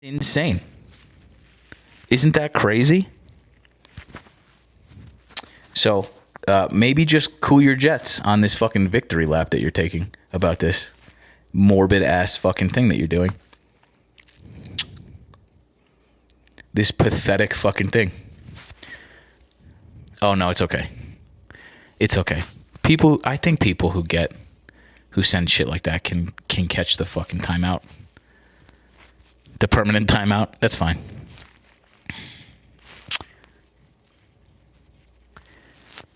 Insane. Isn't that crazy? So maybe just cool your jets on this fucking victory lap that you're taking about this morbid ass fucking thing that you're doing. This pathetic fucking thing. Oh no, it's okay. It's okay. I think people who send shit like that can catch the fucking timeout. The permanent timeout. That's fine.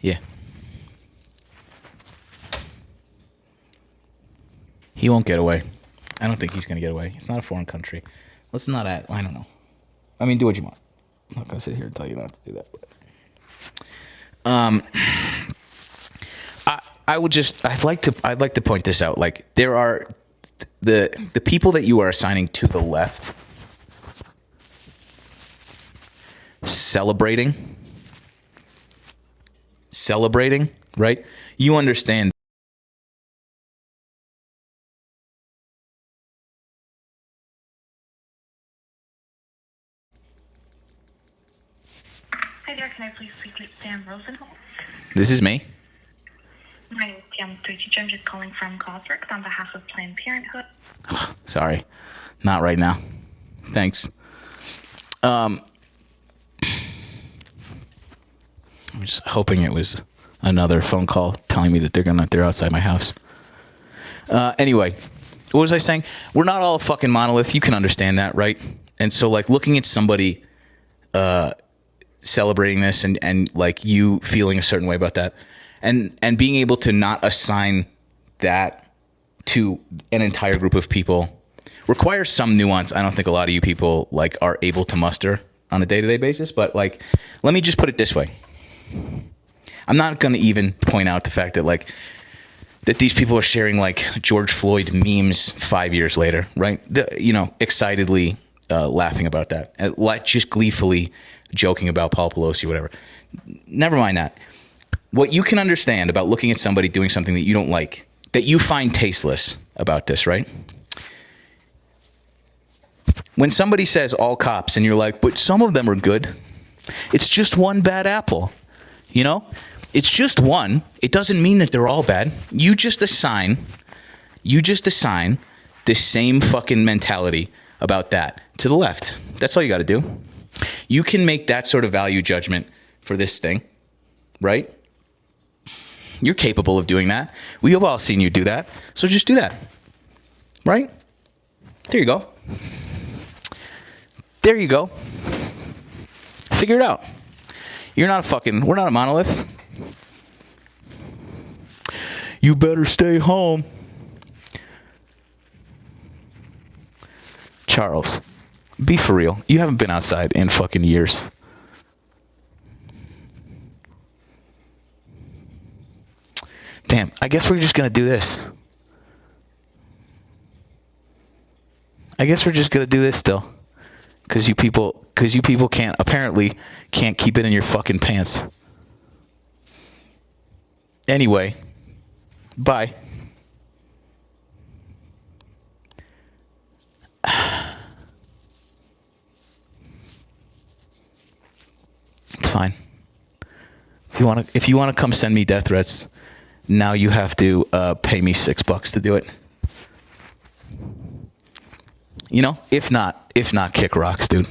Yeah. He won't get away. I don't think he's going to get away. It's not a foreign country. Let's not I don't know. I mean, do what you want. I'm not going to sit here and tell you not to do that. But, I'd like to point this out. Like, there are the people that you are assigning to the left celebrating, right? You understand. Hi there, can I please speak with Sam Rosenholz? This is me. My name is Sam Tucci. I'm just calling from Cosworks on behalf of Planned Parenthood. Sorry, not right now. Thanks. I'm just hoping it was another phone call telling me that they're outside my house. Anyway, what was I saying? We're not all a fucking monolith. You can understand that, right? And so, like, looking at somebody celebrating this and like you feeling a certain way about that, and being able to not assign that to an entire group of people requires some nuance. I don't think a lot of you people like are able to muster on a day-to-day basis, but like, let me just put it this way. I'm not going to even point out the fact that like that these people are sharing like George Floyd memes 5 years later, right? Excitedly laughing about that, like just gleefully joking about Paul Pelosi, whatever. Never mind that. What you can understand about looking at somebody doing something that you don't like, that you find tasteless about this, right? When somebody says all cops and you're like, but some of them are good. It's just one bad apple, you know? It's just one. It doesn't mean that they're all bad. You just assign the same fucking mentality about that to the left. That's all you got to do. You can make that sort of value judgment for this thing, right? You're capable of doing that. We have all seen you do that. So just do that, right? There you go. There you go. Figure it out. We're not a monolith. You better stay home. Charles, be for real. You haven't been outside in fucking years. Damn, I guess we're just going to do this. I guess we're just going to do this still. Because you people apparently can't keep it in your fucking pants. Anyway, bye. It's fine. If you want to come send me death threats, now you have to pay me $6 to do it. You know, if not, kick rocks, dude.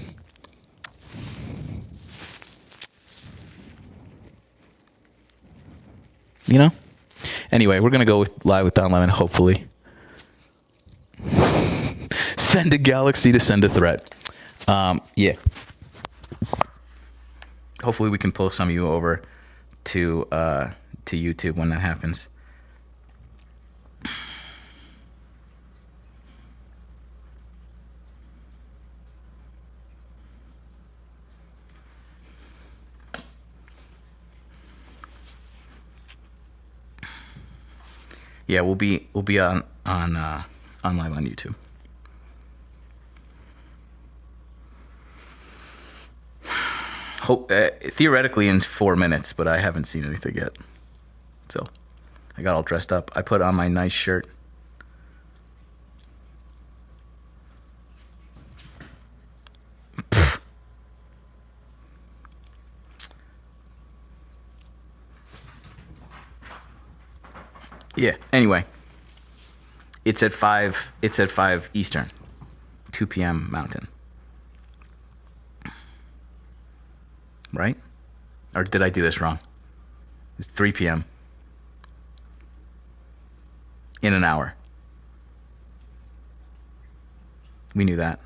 You know? Anyway, we're going to go live with Don Lemon, hopefully. Send a galaxy to send a threat. Yeah. Hopefully we can pull some of you over to YouTube when that happens. Yeah, we'll be on live on YouTube. Theoretically in 4 minutes, but I haven't seen anything yet. So I got all dressed up. I put on my nice shirt. Yeah. Anyway, it's at 5. It's at 5 Eastern, 2 p.m. Mountain. Right? Or did I do this wrong? It's 3 p.m. in an hour. We knew that.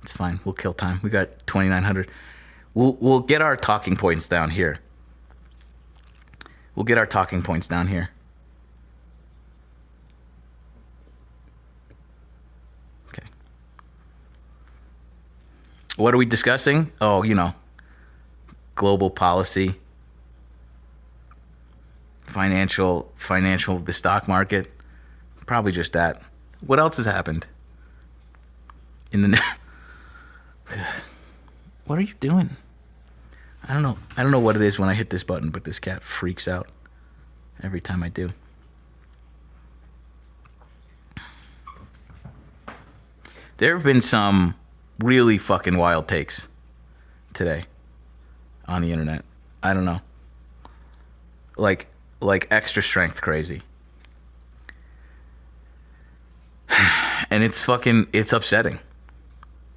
It's fine. We'll kill time. We got 2,900. We'll get our talking points down here. We'll get our talking points down here. Okay. What are we discussing? Oh, global policy, financial, the stock market. Probably just that. What else has happened? What are you doing? I don't know what it is when I hit this button, but this cat freaks out every time I do. There have been some really fucking wild takes today on the internet. I don't know. Like extra strength crazy. And it's upsetting.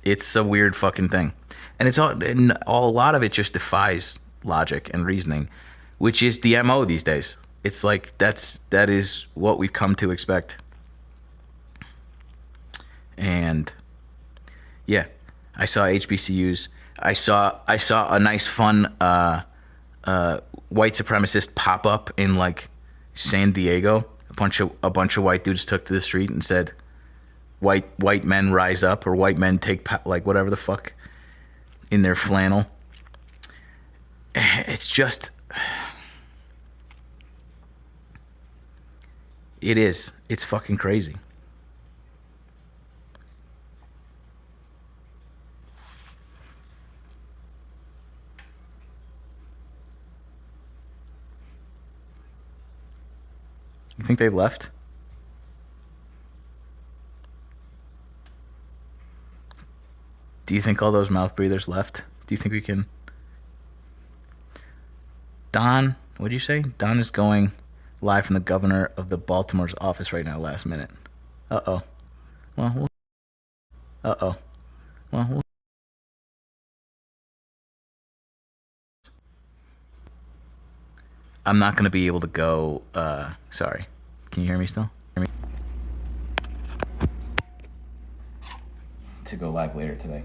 It's a weird fucking thing. And a lot of it just defies logic and reasoning, which is the MO these days. It's like that is what we've come to expect. And yeah, I saw HBCUs. I saw a nice fun white supremacist pop up in like San Diego. A bunch of white dudes took to the street and said, white men rise up, or white men take like whatever the fuck, in their flannel. It's just, it's fucking crazy. You think they left? Do you think all those mouth breathers left? Do you think we can... Don, what'd you say? Don is going live from the governor of the Baltimore's office right now, last minute. Uh-oh. Well, uh-oh. Well, I'm not going to be able to go... sorry. Can you hear me still? To go live later today.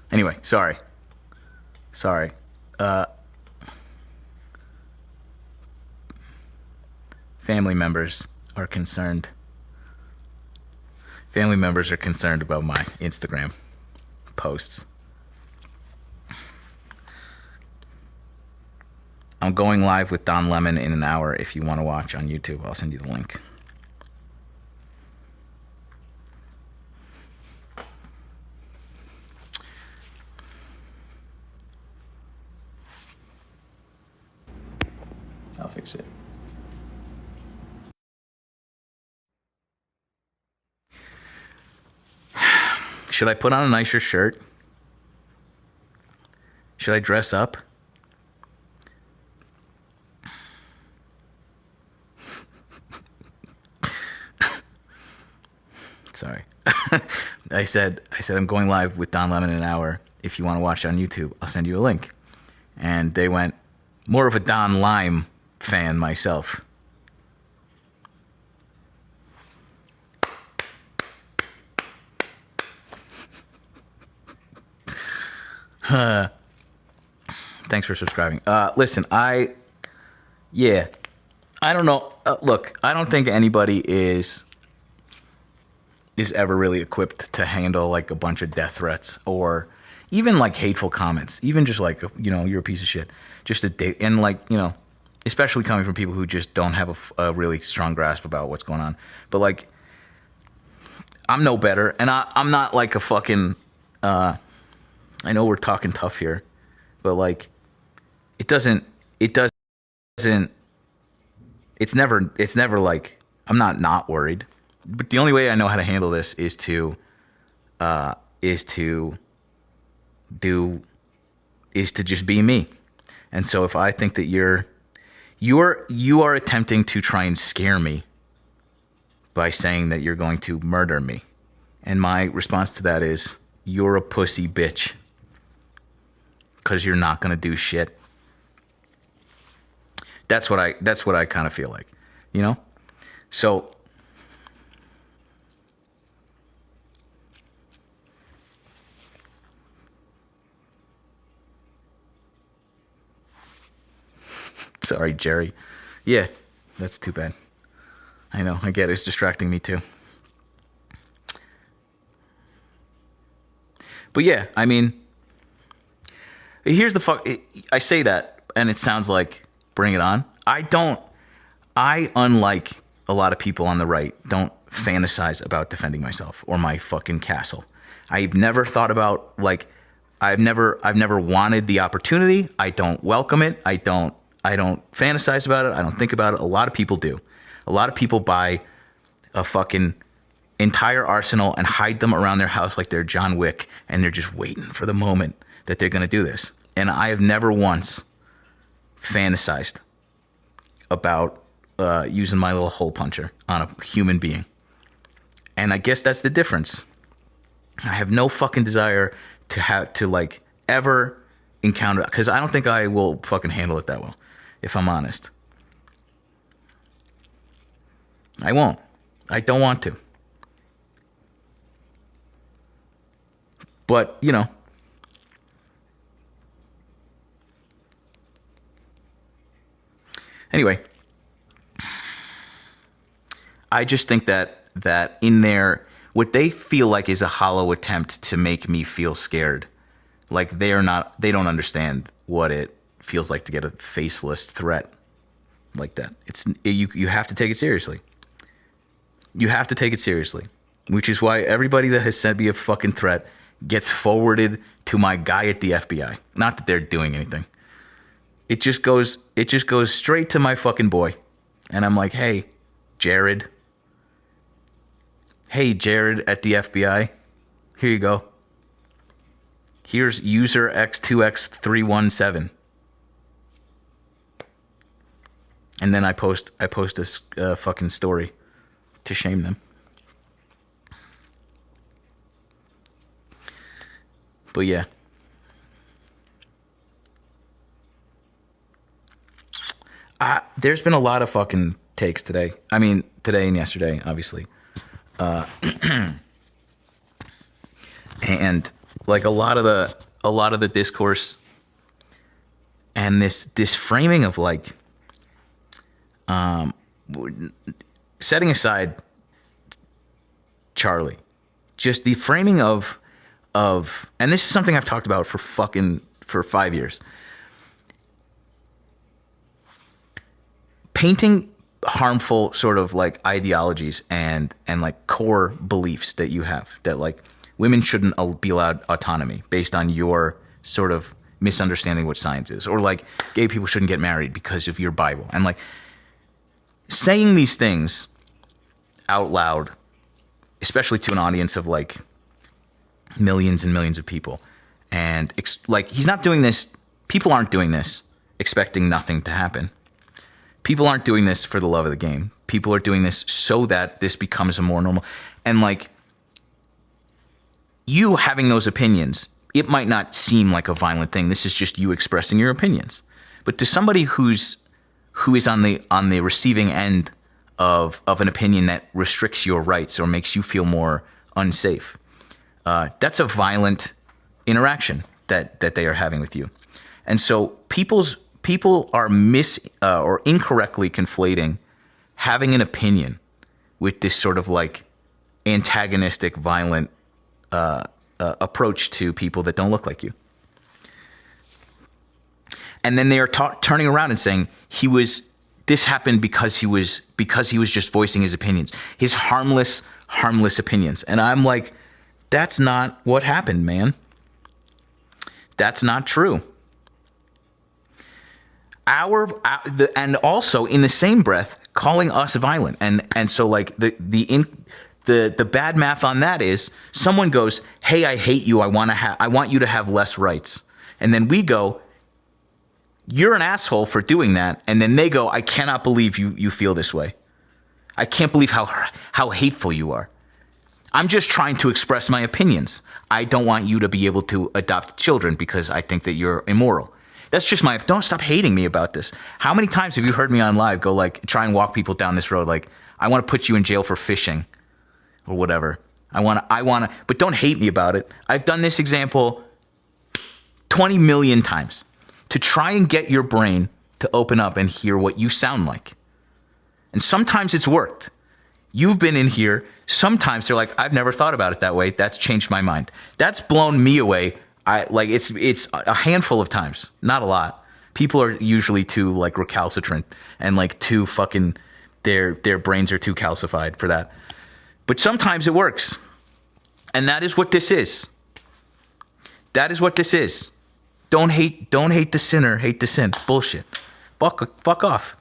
Anyway, sorry. Family members are concerned. Family members are concerned about my Instagram posts. I'm going live with Don Lemon in an hour. If you want to watch on YouTube, I'll send you the link. I'll fix it. Should I put on a nicer shirt? Should I dress up? Sorry. I said I'm going live with Don Lemon in an hour. If you want to watch it on YouTube, I'll send you a link. And they went, more of a Don Lime fan myself. Thanks for subscribing. Listen, I don't know. Look, I don't think anybody is ever really equipped to handle like a bunch of death threats, or even like hateful comments, even just like, you're a piece of shit, just a day, and like, especially coming from people who just don't have a really strong grasp about what's going on. But like, I'm no better, and I'm not like a fucking. I know we're talking tough here, but like, it doesn't. It's never like I'm not worried. But the only way I know how to handle this is to just be me. And so if I think that you are attempting to try and scare me by saying that you're going to murder me, and my response to that is, you're a pussy bitch, because you're not going to do shit. That's what I kind of feel like, So sorry, Jerry. Yeah, that's too bad. I know, I get it. It's distracting me too. But yeah, I mean, here's the fuck. I say that, and it sounds like bring it on. I, unlike a lot of people on the right, don't fantasize about defending myself or my fucking castle. I've never thought about, like, I've never wanted the opportunity. I don't welcome it. I don't fantasize about it. I don't think about it. A lot of people do. A lot of people buy a fucking entire arsenal and hide them around their house like they're John Wick, and they're just waiting for the moment that they're going to do this. And I have never once fantasized about using my little hole puncher on a human being. And I guess that's the difference. I have no fucking desire to like ever encounter, because I don't think I will fucking handle it that well, if I'm honest. I won't. I don't want to. But, anyway, I just think that in there, what they feel like is a hollow attempt to make me feel scared. Like they don't understand what it feels like to get a faceless threat like that. You have to take it seriously. You have to take it seriously, which is why everybody that has sent me a fucking threat gets forwarded to my guy at the FBI. Not that they're doing anything. It just goes straight to my fucking boy. And I'm like, hey, Jared at the FBI, here you go. Here's user X2X317. And then I post a fucking story to shame them. But yeah. There's been a lot of fucking takes today. I mean, today and yesterday, obviously. And like a lot of the discourse and this framing of like, setting aside Charlie, just the framing of, and this is something I've talked about for 5 years. Painting harmful sort of like ideologies and like core beliefs that you have, that like women shouldn't be allowed autonomy based on your sort of misunderstanding what science is, or like gay people shouldn't get married because of your Bible, and like saying these things out loud, especially to an audience of like millions and millions of people, and like he's not doing this. People aren't doing this expecting nothing to happen. People aren't doing this for the love of the game. People are doing this so that this becomes a more normal. And like you having those opinions, it might not seem like a violent thing. This is just you expressing your opinions. But to somebody who is on the receiving end of an opinion that restricts your rights or makes you feel more unsafe, that's a violent interaction that they are having with you. And so people are or incorrectly conflating having an opinion with this sort of like antagonistic, violent approach to people that don't look like you. And then they are turning around and saying this happened because he was just voicing his opinions, his harmless opinions. And I'm like, that's not what happened, man. That's not true. And also in the same breath, calling us violent. And so like the bad math on that is someone goes, hey, I hate you. I want you to have less rights. And then we go, you're an asshole for doing that. And then they go, I cannot believe you feel this way. I can't believe how hateful you are. I'm just trying to express my opinions. I don't want you to be able to adopt children because I think that you're immoral. That's just don't stop hating me about this. How many times have you heard me on live go like, try and walk people down this road? Like, I want to put you in jail for fishing or whatever. I want to, but don't hate me about it. I've done this example 20 million times to try and get your brain to open up and hear what you sound like. And sometimes it's worked. You've been in here. Sometimes they're like, I've never thought about it that way. That's changed my mind. That's blown me away. It's a handful of times, not a lot. People are usually too like recalcitrant and like too fucking, their brains are too calcified for that. But sometimes it works. And that is what this is. That is what this is. Don't hate the sinner, hate the sin. Bullshit. Fuck off.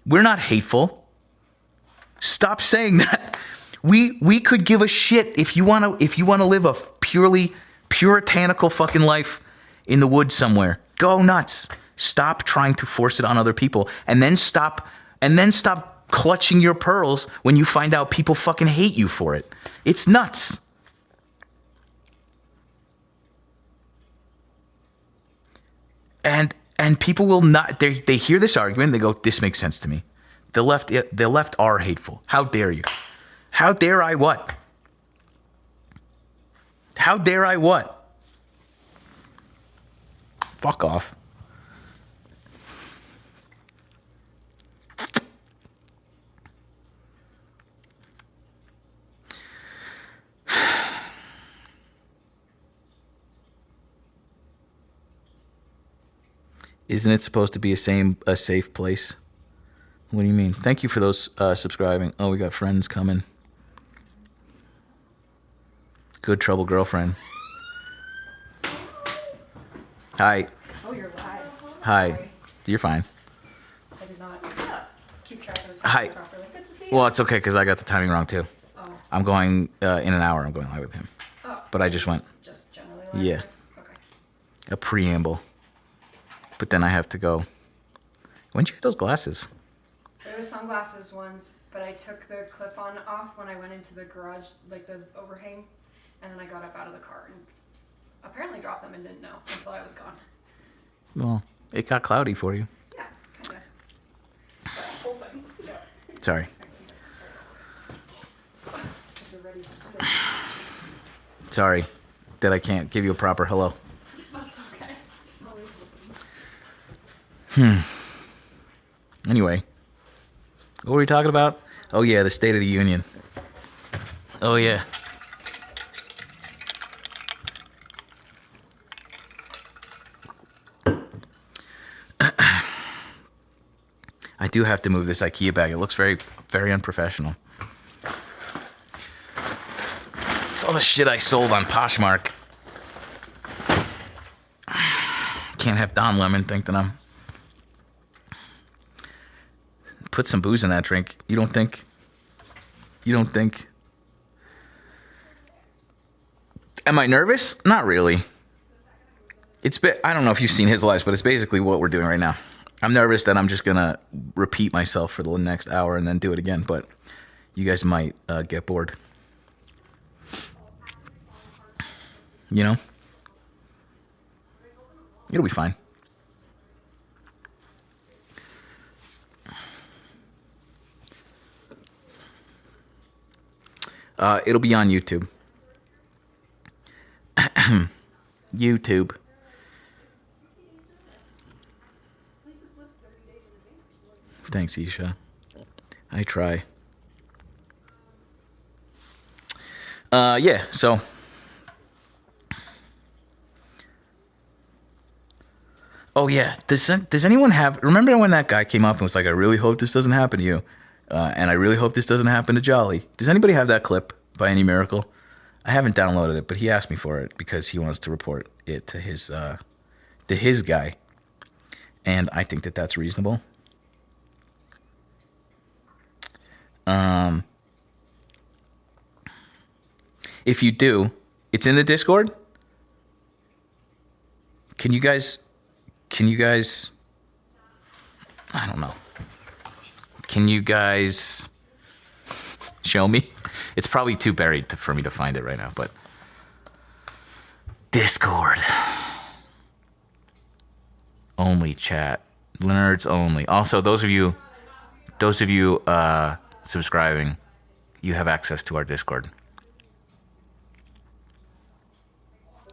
We're not hateful. Stop saying that. We could give a shit if you want to live a purely puritanical fucking life in the woods somewhere. Go nuts. Stop trying to force it on other people, and then stop clutching your pearls when you find out people fucking hate you for it. It's nuts. And people will not. They hear this argument. They go, "This makes sense to me." The left are hateful. How dare you? How dare I what? How dare I what? Fuck off. Isn't it supposed to be a safe place? What do you mean? Thank you for those subscribing. Oh, we got friends coming. Good trouble girlfriend. Hi. Oh, you're live. Hi. Sorry. You're fine. I did not keep track of the Hi. time properly. Good to see you. Well, it's okay because I got the timing wrong too. Oh. I'm going in an hour. I'm going live with him. Oh. But I just went. Just generally live? Yeah. Okay. A preamble. But then I have to go. When'd you get those glasses? They're the sunglasses ones, but I took the clip-on off when I went into the garage, like the overhang, and then I got up out of the car and apparently dropped them and didn't know until I was gone. Well, it got cloudy for you. Yeah, kind of. That's the whole thing. Yeah. Sorry. If you're ready for sit. Sorry that I can't give you a proper hello. That's okay. She's always with me. Anyway, what were we talking about? Oh yeah, the State of the Union. Oh yeah. I do have to move this IKEA bag. It looks very, very unprofessional. It's all the shit I sold on Poshmark. Can't have Don Lemon think that I'm... Put some booze in that drink. You don't think? Am I nervous? Not really. I don't know if you've seen his lives, but it's basically what we're doing right now. I'm nervous that I'm just gonna repeat myself for the next hour and then do it again, but you guys might get bored. You know? It'll be fine. It'll be on YouTube. YouTube. Thanks, Isha. I try. Yeah, so Oh yeah. Does anyone have? Remember when that guy came up and was like, "I really hope this doesn't happen to you," and I really hope this doesn't happen to Jolly. Does anybody have that clip by any miracle? I haven't downloaded it, but he asked me for it because he wants to report it to his guy, and I think that that's reasonable. If you do, it's in the Discord. Can you guys, I don't know. Can you guys show me? It's probably too buried for me to find it right now, but Discord. Only chat. Nerds only. Also, those of you subscribing, you have access to our Discord.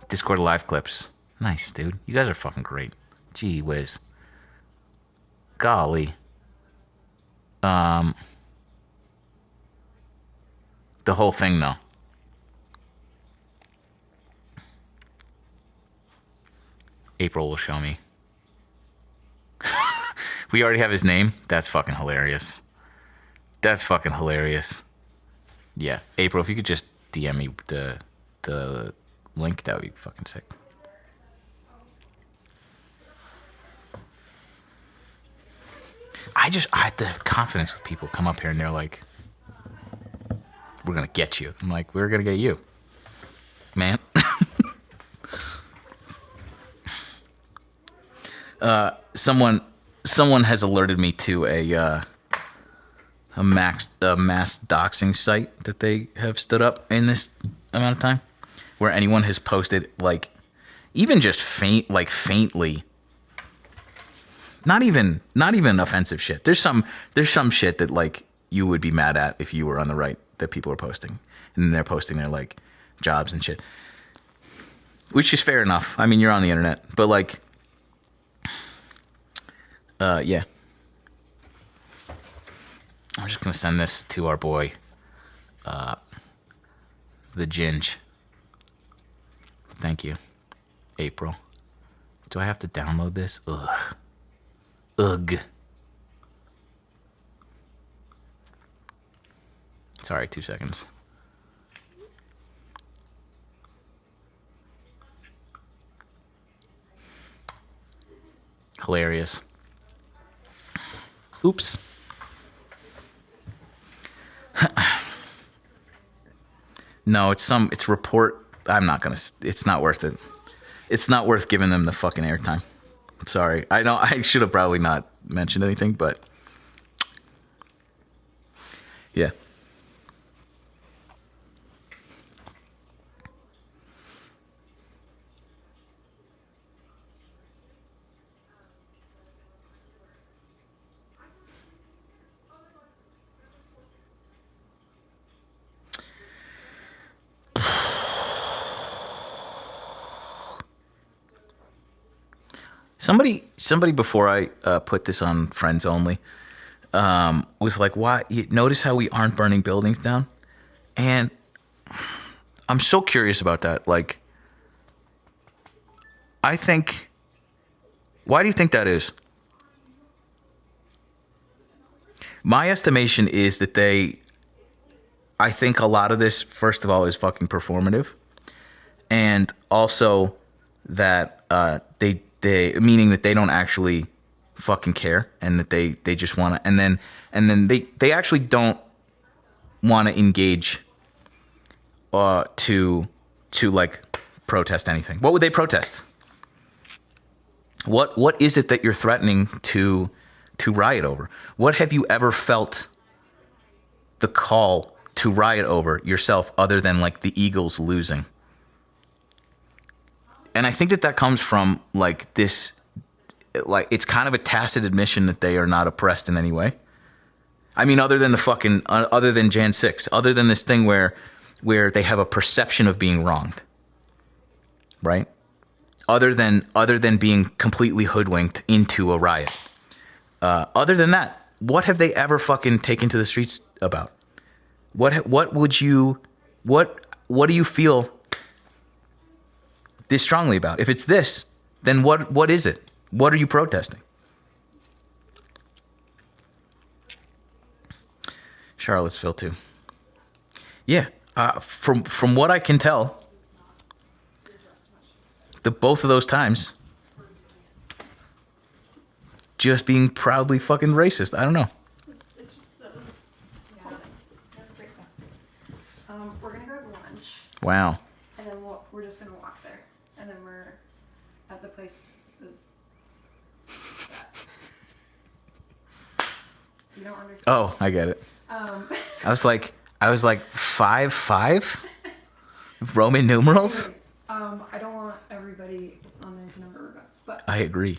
Discord live clips. Nice, dude. You guys are fucking great. Gee whiz. Golly. The whole thing, though. April will show me. We already have his name? That's fucking hilarious. That's fucking hilarious. Yeah. April, if you could just DM me the link, that would be fucking sick. I had the confidence with people come up here and they're like, we're gonna get you. I'm like, we're gonna get you, man. Someone has alerted me to a mass doxing site that they have stood up in this amount of time, where anyone has posted, like, even just faintly, not even offensive shit. There's some shit that, like, you would be mad at if you were on the right, that people are posting, and then they're posting their, like, jobs and shit, which is fair enough. I mean, you're on the internet, but, like, yeah. I'm just gonna send this to our boy, the Ginge. Thank you, April. Do I have to download this? Ugh. Sorry, 2 seconds. Hilarious. Oops. No, it's report. It's not worth it. It's not worth giving them the fucking airtime. Sorry. I know I should have probably not mentioned anything, but yeah. Somebody before I put this on Friends Only was like, "Why? Notice how we aren't burning buildings down?" And I'm so curious about that. Like, I think, why do you think that is? My estimation is that I think a lot of this, first of all, is fucking performative, and also that they meaning that they don't actually fucking care, and that they just want to, and then they actually don't want to engage to like protest anything. What would they protest? What is it that you're threatening to riot over? What have you ever felt the call to riot over yourself, other than like the Eagles losing? And I think that comes from like this, like, it's kind of a tacit admission that they are not oppressed in any way. I mean, other than other than Jan 6, other than this thing where they have a perception of being wronged, right? Other than being completely hoodwinked into a riot. Other than that, what have they ever fucking taken to the streets about? What do you feel this strongly about? If it's this, then what is it? What are you protesting? Charlottesville too. Yeah, from what I can tell, both of those times, just being proudly fucking racist. I don't know. It's just yeah. We're gonna grab lunch. Wow. And then we're just gonna walk there. And then we're at the place that's that. You don't understand. Oh, I get it. I was like 5'5"? Roman numerals? Anyways, I don't want everybody on there to know where we're going. But I agree.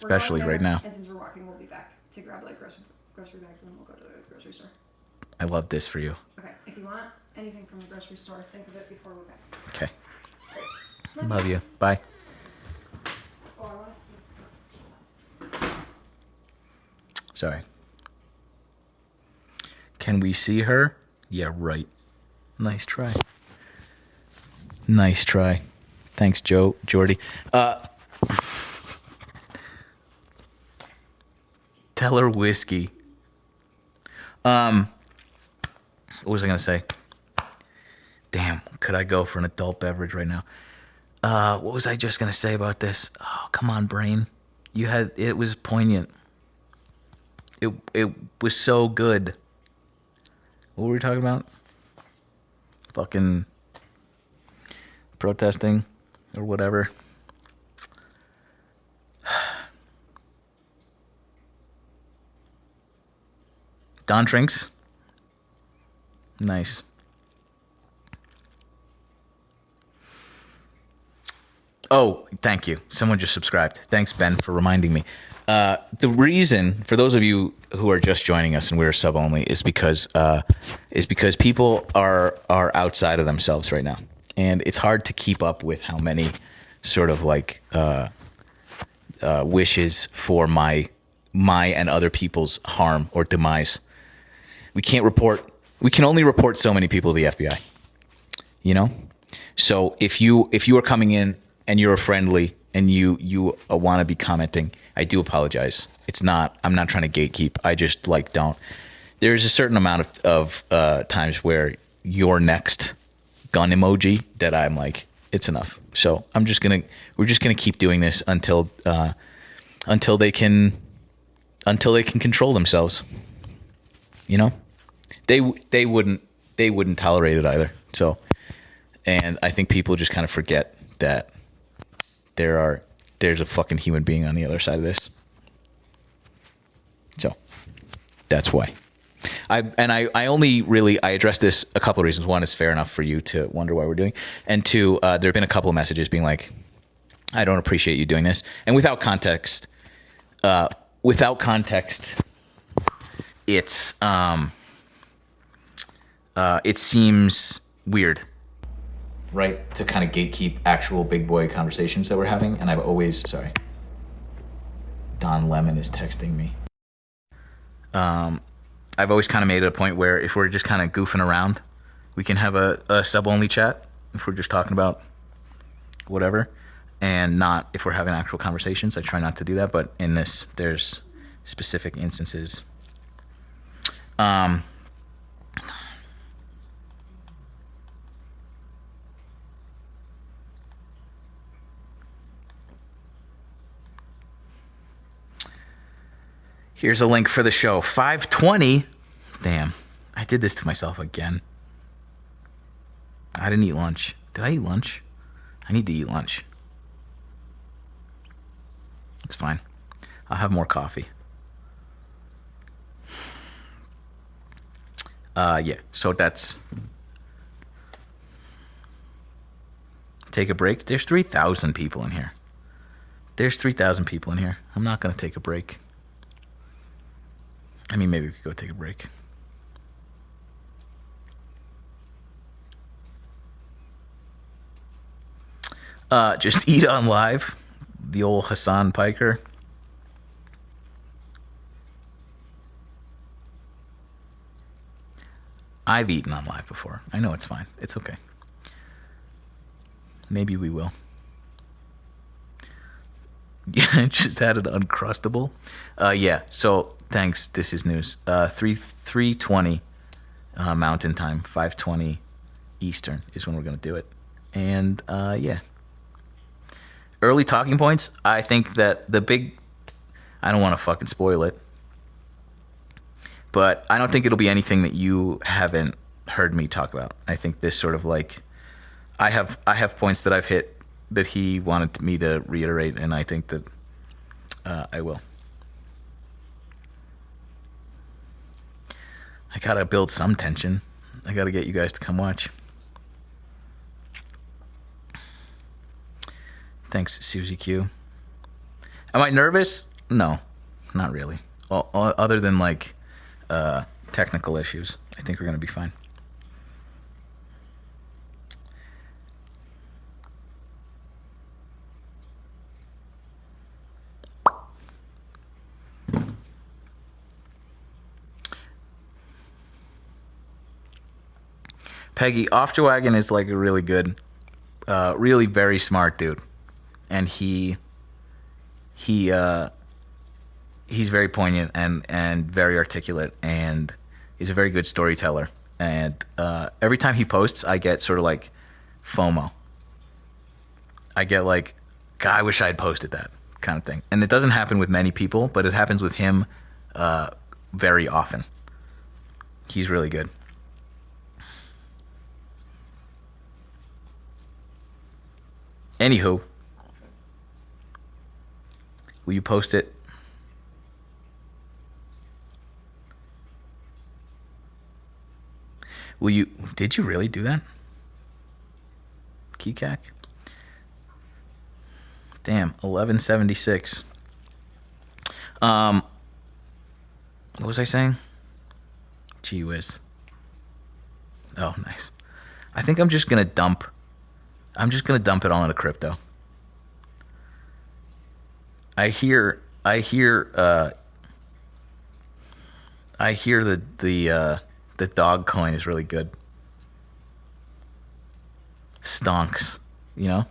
we're going Especially there, right now. And since we're walking, we'll be back to grab like grocery bags and then we'll go to the grocery store. I love this for you. Okay, if you want anything from the grocery store, think of it before we're back. Okay. Great. Love you. Bye. Oh, I want Sorry. Can we see her? Yeah, right. Nice try. Nice try. Thanks, Jordy. Tell her whiskey. What was I gonna say? Damn, could I go for an adult beverage right now? What was I just gonna say about this? Oh, come on, brain. It was poignant. It was so good. What were we talking about? Fucking protesting or whatever. Don drinks. Nice. Oh, thank you. Someone just subscribed. Thanks, Ben, for reminding me. The reason, for those of you who are just joining us and we're sub only, is because people are outside of themselves right now, and it's hard to keep up with how many sort of like wishes for my and other people's harm or demise. We can only report so many people to the FBI. You know, so if you are coming in and you're friendly and you want to be commenting, I do apologize. I'm not trying to gatekeep. I just don't. There's a certain amount of times where your next gun emoji that I'm like, it's enough. So we're just gonna keep doing this until they can control themselves. You know, they wouldn't tolerate it either. So, and I think people just kind of forget that there's a fucking human being on the other side of this. So that's why. I addressed this a couple of reasons. One, it's fair enough for you to wonder why we're doing. And two, there have been a couple of messages being like, I don't appreciate you doing this. And without context, it seems weird, right, to kind of gatekeep actual big boy conversations that we're having. And I've always, sorry, Don Lemon is texting me. I've always kind of made it a point where if we're just kind of goofing around, we can have a sub-only chat if we're just talking about whatever, and not if we're having actual conversations. I try not to do that, but in this, there's specific instances. Here's a link for the show. 5:20. Damn, I did this to myself again. I didn't eat lunch. Did I eat lunch? I need to eat lunch. It's fine. I'll have more coffee. Yeah, so that's... Take a break. There's 3,000 people in here. I'm not going to take a break. I mean, maybe we could go take a break. Just eat on live. The old Hassan Piker. I've eaten on live before. I know it's fine. It's okay. Maybe we will. Just added Uncrustable. Yeah, so thanks. This is news. 3:20 Mountain Time, 5:20 Eastern is when we're going to do it. And yeah. Early talking points, I think that I don't want to fucking spoil it, but I don't think it'll be anything that you haven't heard me talk about. I think this sort of like, I have points that I've hit that he wanted me to reiterate, and I think that I will. I gotta build some tension. I gotta get you guys to come watch. Thanks, Susie Q. Am I nervous? No, not really. Other than like technical issues, I think we're gonna be fine. Peggy, Ofterwagon is like a really good, really very smart dude. And he's very poignant and very articulate, and he's a very good storyteller. And every time he posts, I get sort of like FOMO. I get like, God, I wish I had posted that kind of thing. And it doesn't happen with many people, but it happens with him very often. He's really good. Anywho. Will you post it? Did you really do that? Keycack? Damn, 1176. What was I saying? Gee whiz. Oh, nice. I think I'm just gonna dump it all into crypto. I hear the dog coin is really good. Stonks, you know?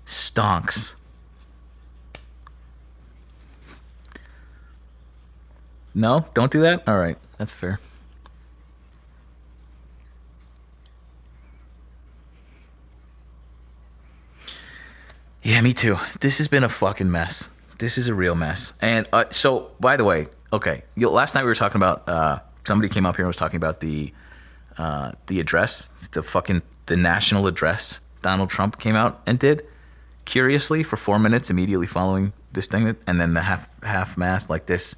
Stonks. No, don't do that? All right, that's fair. Yeah, me too. This has been a fucking mess. This is a real mess. And so, by the way, okay, last night we were talking about, somebody came up here and was talking about the address, the national address Donald Trump came out and did, curiously, for 4 minutes immediately following this thing, and then the half-mast, like this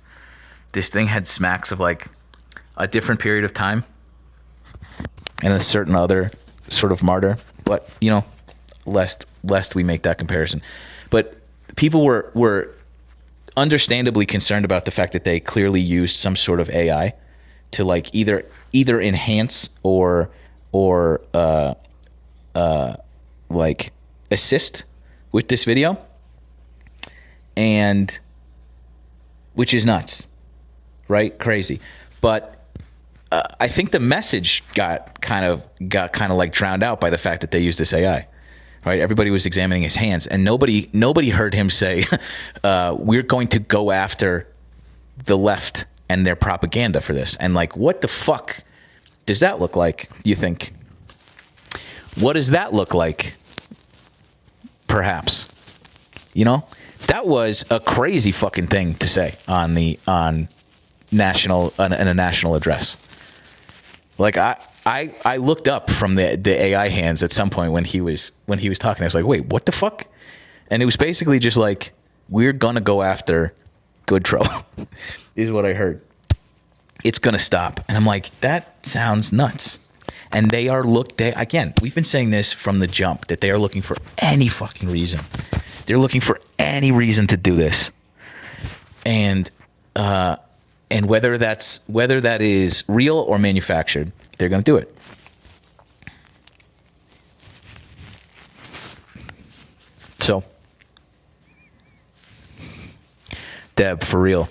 thing had smacks of like a different period of time and a certain other sort of martyr, but, you know, lest we make that comparison. But people were understandably concerned about the fact that they clearly used some sort of AI to like either enhance or like assist with this video, and which is nuts, right? Crazy. But I think the message got kind of like drowned out by the fact that they used this AI. Right, everybody was examining his hands, and nobody heard him say, "We're going to go after the left and their propaganda for this." And like, what the fuck does that look like? You think? What does that look like? Perhaps, you know, that was a crazy fucking thing to say on a national address. Like I looked up from the AI hands at some point when he was talking. I was like, wait, what the fuck? And it was basically just like, we're gonna go after good trouble, is what I heard. It's gonna stop. And I'm like, that sounds nuts. And again, we've been saying this from the jump, that they are looking for any fucking reason. They're looking for any reason to do this. And whether that is real or manufactured, they're going to do it. So, Deb, for real.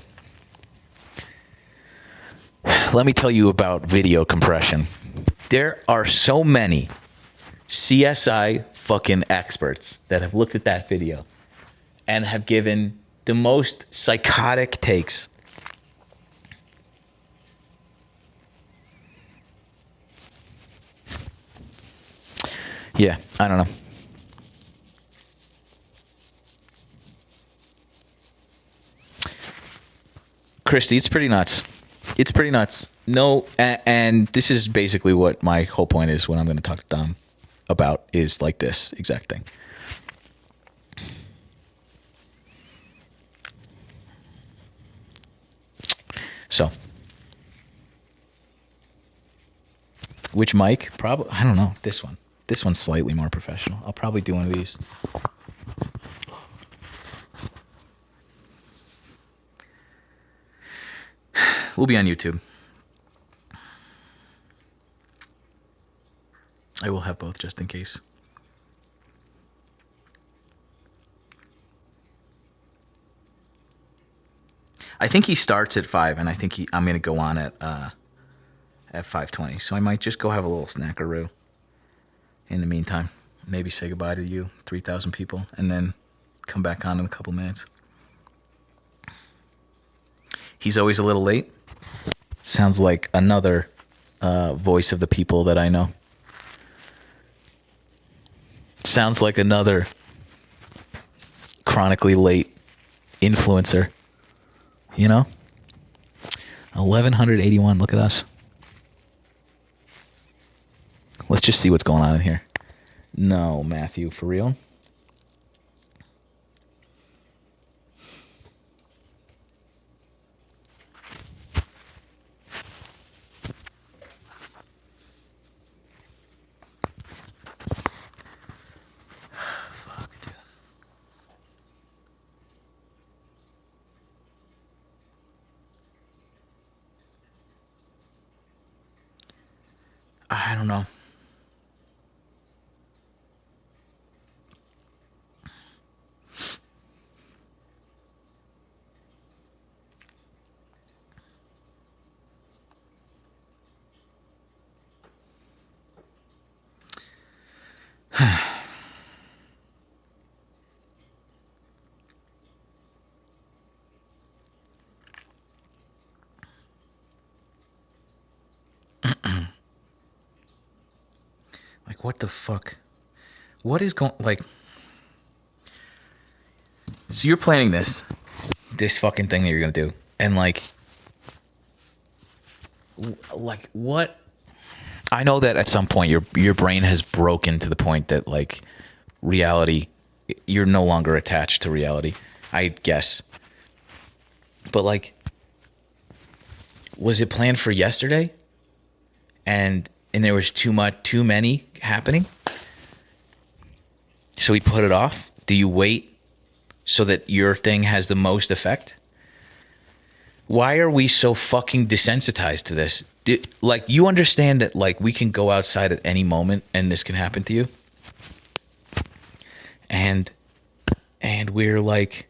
Let me tell you about video compression. There are so many CSI fucking experts that have looked at that video and have given the most psychotic takes. Yeah, I don't know. Christy, it's pretty nuts. It's pretty nuts. No, and this is basically what my whole point is when I'm going to talk to Dom about is like this exact thing. So, which mic? Probably, I don't know. This one. This one's slightly more professional. I'll probably do one of these. We'll be on YouTube. I will have both just in case. I think he starts at 5, and I think I'm going to go on at 5:20. So I might just go have a little snackaroo in the meantime. Maybe say goodbye to you, 3,000 people, and then come back on in a couple minutes. He's always a little late. Sounds like another voice of the people that I know. Sounds like another chronically late influencer. You know? 1,181. Look at us. Let's just see what's going on in here. No, Matthew, for real? Fuck, dude. I don't know. Like, what the fuck? What is going... Like... So you're planning this fucking thing that you're gonna do. And, like... what... I know that at some point your brain has broken to the point that, like, reality... You're no longer attached to reality, I guess. But, like... Was it planned for yesterday? And there was too many happening? So we put it off? Do you wait so that your thing has the most effect? Why are we so fucking desensitized to this? Like, you understand that, like, we can go outside at any moment and this can happen to you? And we're like...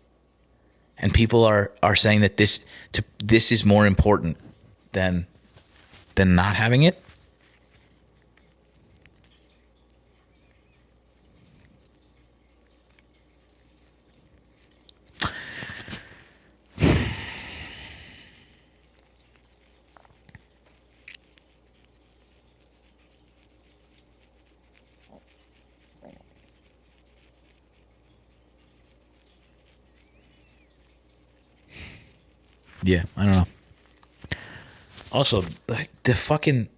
And people are saying that this is more important than not having it? Yeah, I don't know. Also, like, the fucking...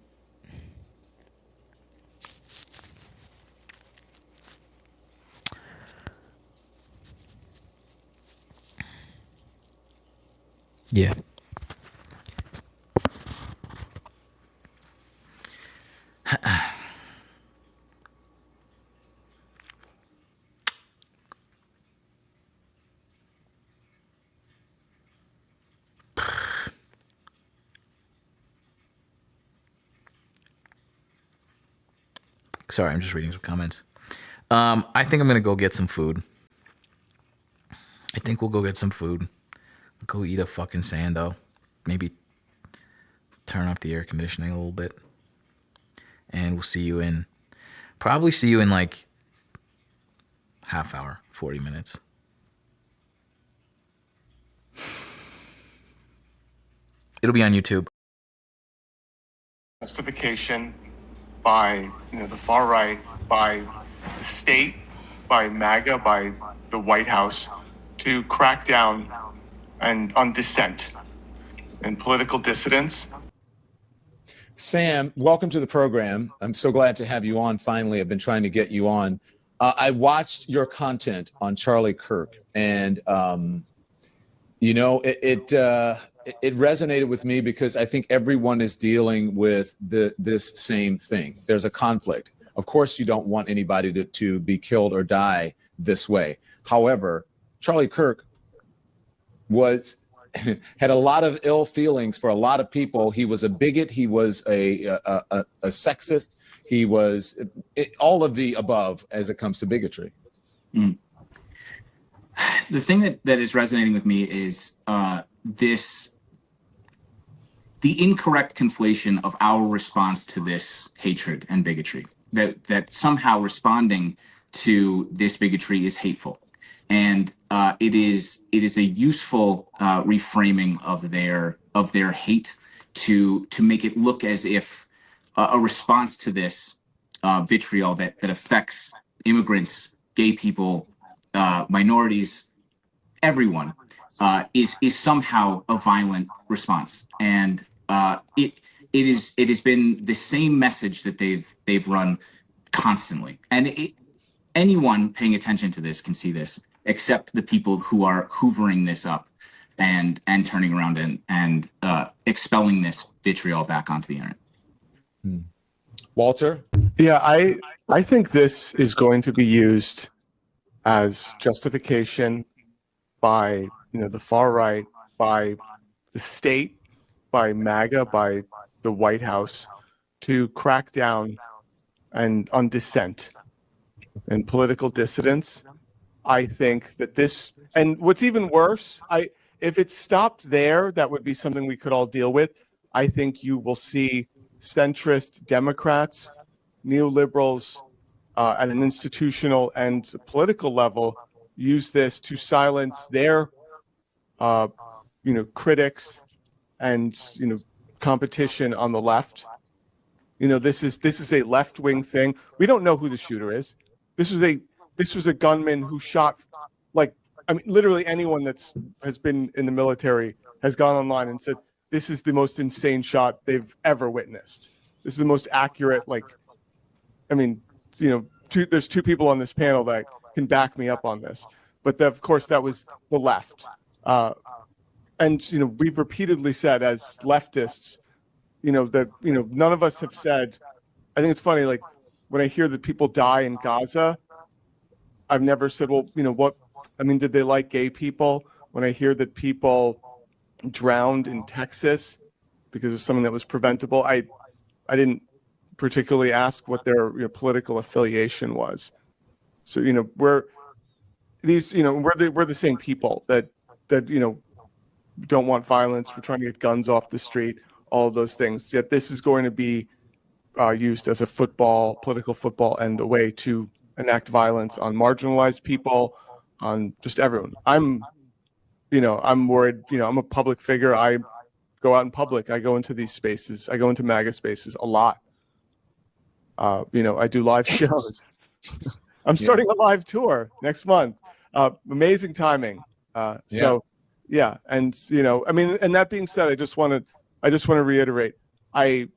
Yeah. Sorry, I'm just reading some comments. I think I'm going to go get some food. I think we'll go get some food. Go eat a fucking sando. Maybe turn off the air conditioning a little bit. And we'll see you in Probably see you in like half hour, 40 minutes. It'll be on YouTube. Justification by the far right, by the state, by MAGA, by the White House to crack down and on dissent and political dissidents. Sam, welcome to the program. I'm so glad to have you on finally. I've been trying to get you on. I watched your content on Charlie Kirk, and it resonated with me because I think everyone is dealing with this same thing. There's a conflict. Of course, you don't want anybody to be killed or die this way. However, Charlie Kirk had a lot of ill feelings for a lot of people. He was a bigot. He was a sexist. He was all of the above as it comes to bigotry. Mm. The thing that is resonating with me is the incorrect conflation of our response to this hatred and bigotry, that somehow responding to this bigotry is hateful. And it is a useful reframing of their hate to make it look as if a response to this vitriol that affects immigrants, gay people, minorities, everyone, is somehow a violent response. And it has been the same message that they've run constantly. And anyone paying attention to this can see this, except the people who are hoovering this up and turning around and expelling this vitriol back onto the internet. Walter? Yeah, I think this is going to be used as justification by the far right, by the state, by MAGA, by the White House to crack down and on dissent and political dissidents. I think that this, and what's even worse, if it stopped there, that would be something we could all deal with. I think you will see centrist Democrats, neoliberals at an institutional and political level use this to silence their critics and competition on the left. This is a left-wing thing. We don't know who the shooter is. This was a gunman who shot, literally anyone has been in the military has gone online and said this is the most insane shot they've ever witnessed. This is the most accurate. There's two people on this panel that can back me up on this, but of course that was the left. And we've repeatedly said as leftists, that none of us have said. I think it's funny, when I hear that people die in Gaza, I've never said, well, what? Did they like gay people? When I hear that people drowned in Texas because of something that was preventable, I didn't particularly ask what their political affiliation was. So we're the same people that don't want violence. We're trying to get guns off the street, all of those things. Yet this is going to be used as a political football, and a way to enact violence on marginalized people, on just everyone. I'm worried. I'm a public figure. I go out in public. I go into these spaces. I go into MAGA spaces a lot. I do live shows. I'm starting a live tour next month. Amazing timing. So, yeah, and and that being said, I just want to reiterate. I'm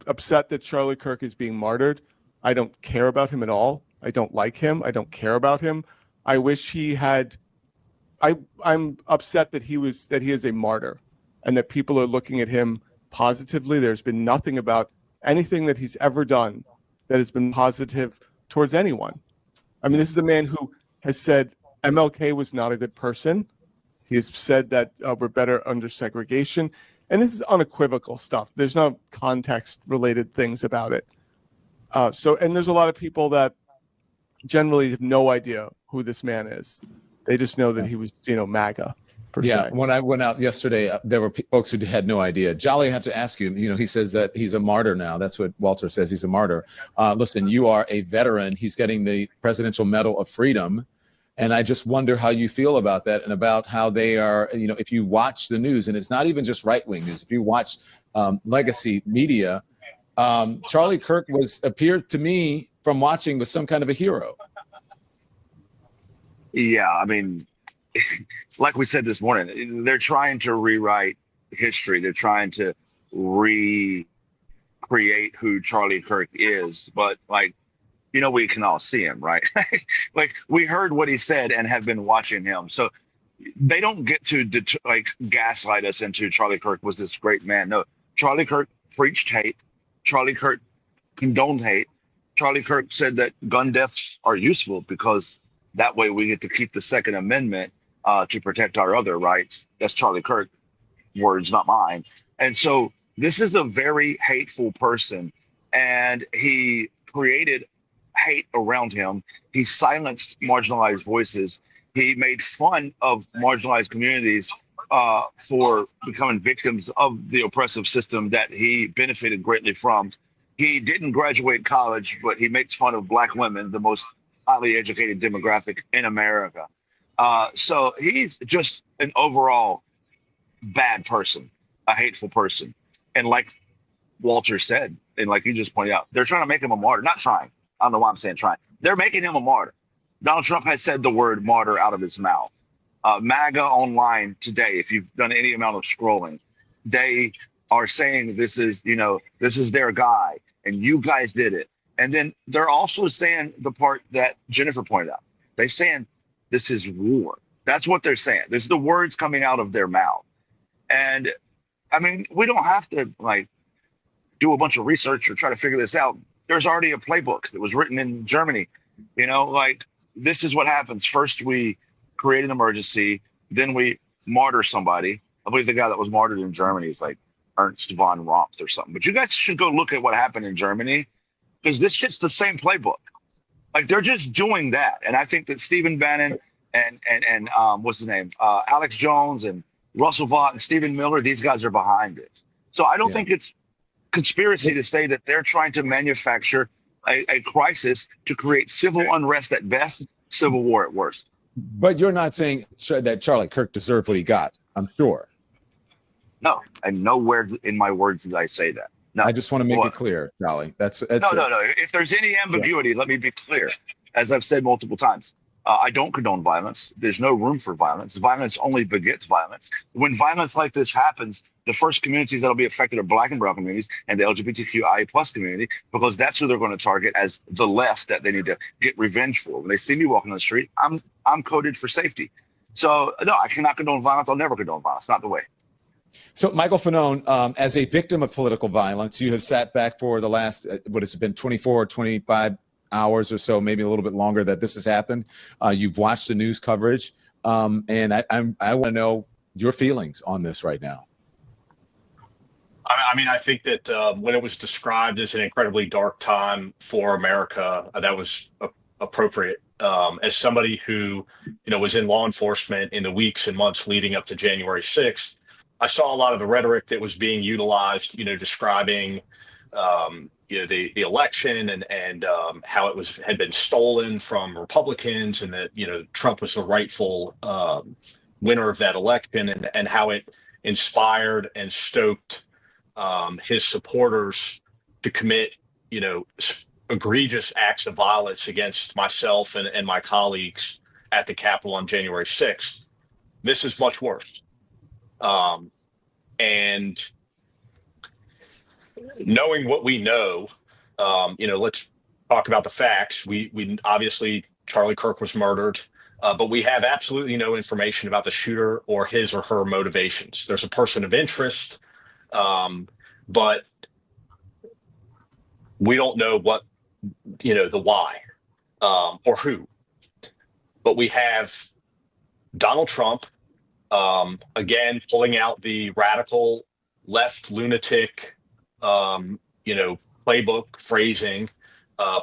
upset that Charlie Kirk is being martyred. I don't care about him at all. I don't like him. I don't care about him. I wish he had. I'm upset that he is a martyr, and that people are looking at him positively. There's been nothing about anything that he's ever done that has been positive towards anyone. This is a man who has said MLK was not a good person. He has said that we're better under segregation. And this is unequivocal stuff. There's no context-related things about it. And there's a lot of people that generally have no idea who this man is. They just know that he was, MAGA. per Yeah, se. when I went out yesterday, there were folks who had no idea. Jolly, I have to ask you, he says that he's a martyr now. That's what Walter says. He's a martyr. Listen, you are a veteran. He's getting the Presidential Medal of Freedom. And I just wonder how you feel about that and about how they are, if you watch the news, and it's not even just right-wing news, if you watch legacy media, Charlie Kirk appeared to me from watching was some kind of a hero. Yeah, I mean, like we said this morning, they're trying to rewrite history. They're trying to recreate who Charlie Kirk is. But we can all see him, right? Like we heard what he said and have been watching him. So they don't get to gaslight us into Charlie Kirk was this great man. No, Charlie Kirk preached hate. Charlie Kirk condoned hate. Charlie Kirk said that gun deaths are useful because that way we get to keep the Second Amendment to protect our other rights. That's Charlie Kirk words, not mine. And so this is a very hateful person, and he created hate around him. He silenced marginalized voices. He made fun of marginalized communities for becoming victims of the oppressive system that he benefited greatly from. He didn't graduate college, but he makes fun of Black women, the most highly educated demographic in America. So he's just an overall bad person, a hateful person. And like Walter said, and like you just pointed out, they're trying to make him a martyr. Not trying. I don't know why I'm saying trying. They're making him a martyr. Donald Trump has said the word martyr out of his mouth. MAGA online today, if you've done any amount of scrolling, they are saying this is their guy, and you guys did it. And then they're also saying the part that Jennifer pointed out. They're saying this is war. That's what they're saying. There's the words coming out of their mouth. And I mean, we don't have to do a bunch of research or try to figure this out. There's already a playbook that was written in Germany. This is what happens. First, we create an emergency, then we martyr somebody. I believe the guy that was martyred in Germany is like Ernst von Rompf or something. But you guys should go look at what happened in Germany, because this shit's the same playbook. Like they're just doing that. And I think that Stephen Bannon and what's his name? Alex Jones and Russell Vought and Stephen Miller, these guys are behind it. So I don't think it's conspiracy to say that they're trying to manufacture a crisis to create civil unrest at best, civil war at worst. But you're not saying that Charlie Kirk deserved what he got, I'm sure. No, and nowhere in my words did I say that. No, I just want to make it clear, Charlie. That's no. If there's any ambiguity, let me be clear. As I've said multiple times, I don't condone violence. There's no room for violence. Violence only begets violence. When violence like this happens, the first communities that'll be affected are Black and brown communities and the LGBTQIA plus community, because that's who they're going to target as the left that they need to get revenge for. When they see me walking on the street, I'm coded for safety. So no, I cannot condone violence. I'll never condone violence. Not the way. So, Michael Fanone, as a victim of political violence, you have sat back for the last, what has it been, 24 or 25 hours or so, maybe a little bit longer that this has happened. You've watched the news coverage, and I want to know your feelings on this right now. I mean, I think that when it was described as an incredibly dark time for America, that was appropriate. As somebody who, was in law enforcement in the weeks and months leading up to January 6th, I saw a lot of the rhetoric that was being utilized, describing, the election and how it had been stolen from Republicans, and that, Trump was the rightful winner of that election, and how it inspired and stoked his supporters to commit, egregious acts of violence against myself and my colleagues at the Capitol on January 6th. This is much worse. And knowing what we know, let's talk about the facts. We obviously, Charlie Kirk was murdered, but we have absolutely no information about the shooter or his or her motivations. There's a person of interest, but we don't know what, the why, or who. But we have Donald Trump, again, pulling out the radical left lunatic, playbook phrasing,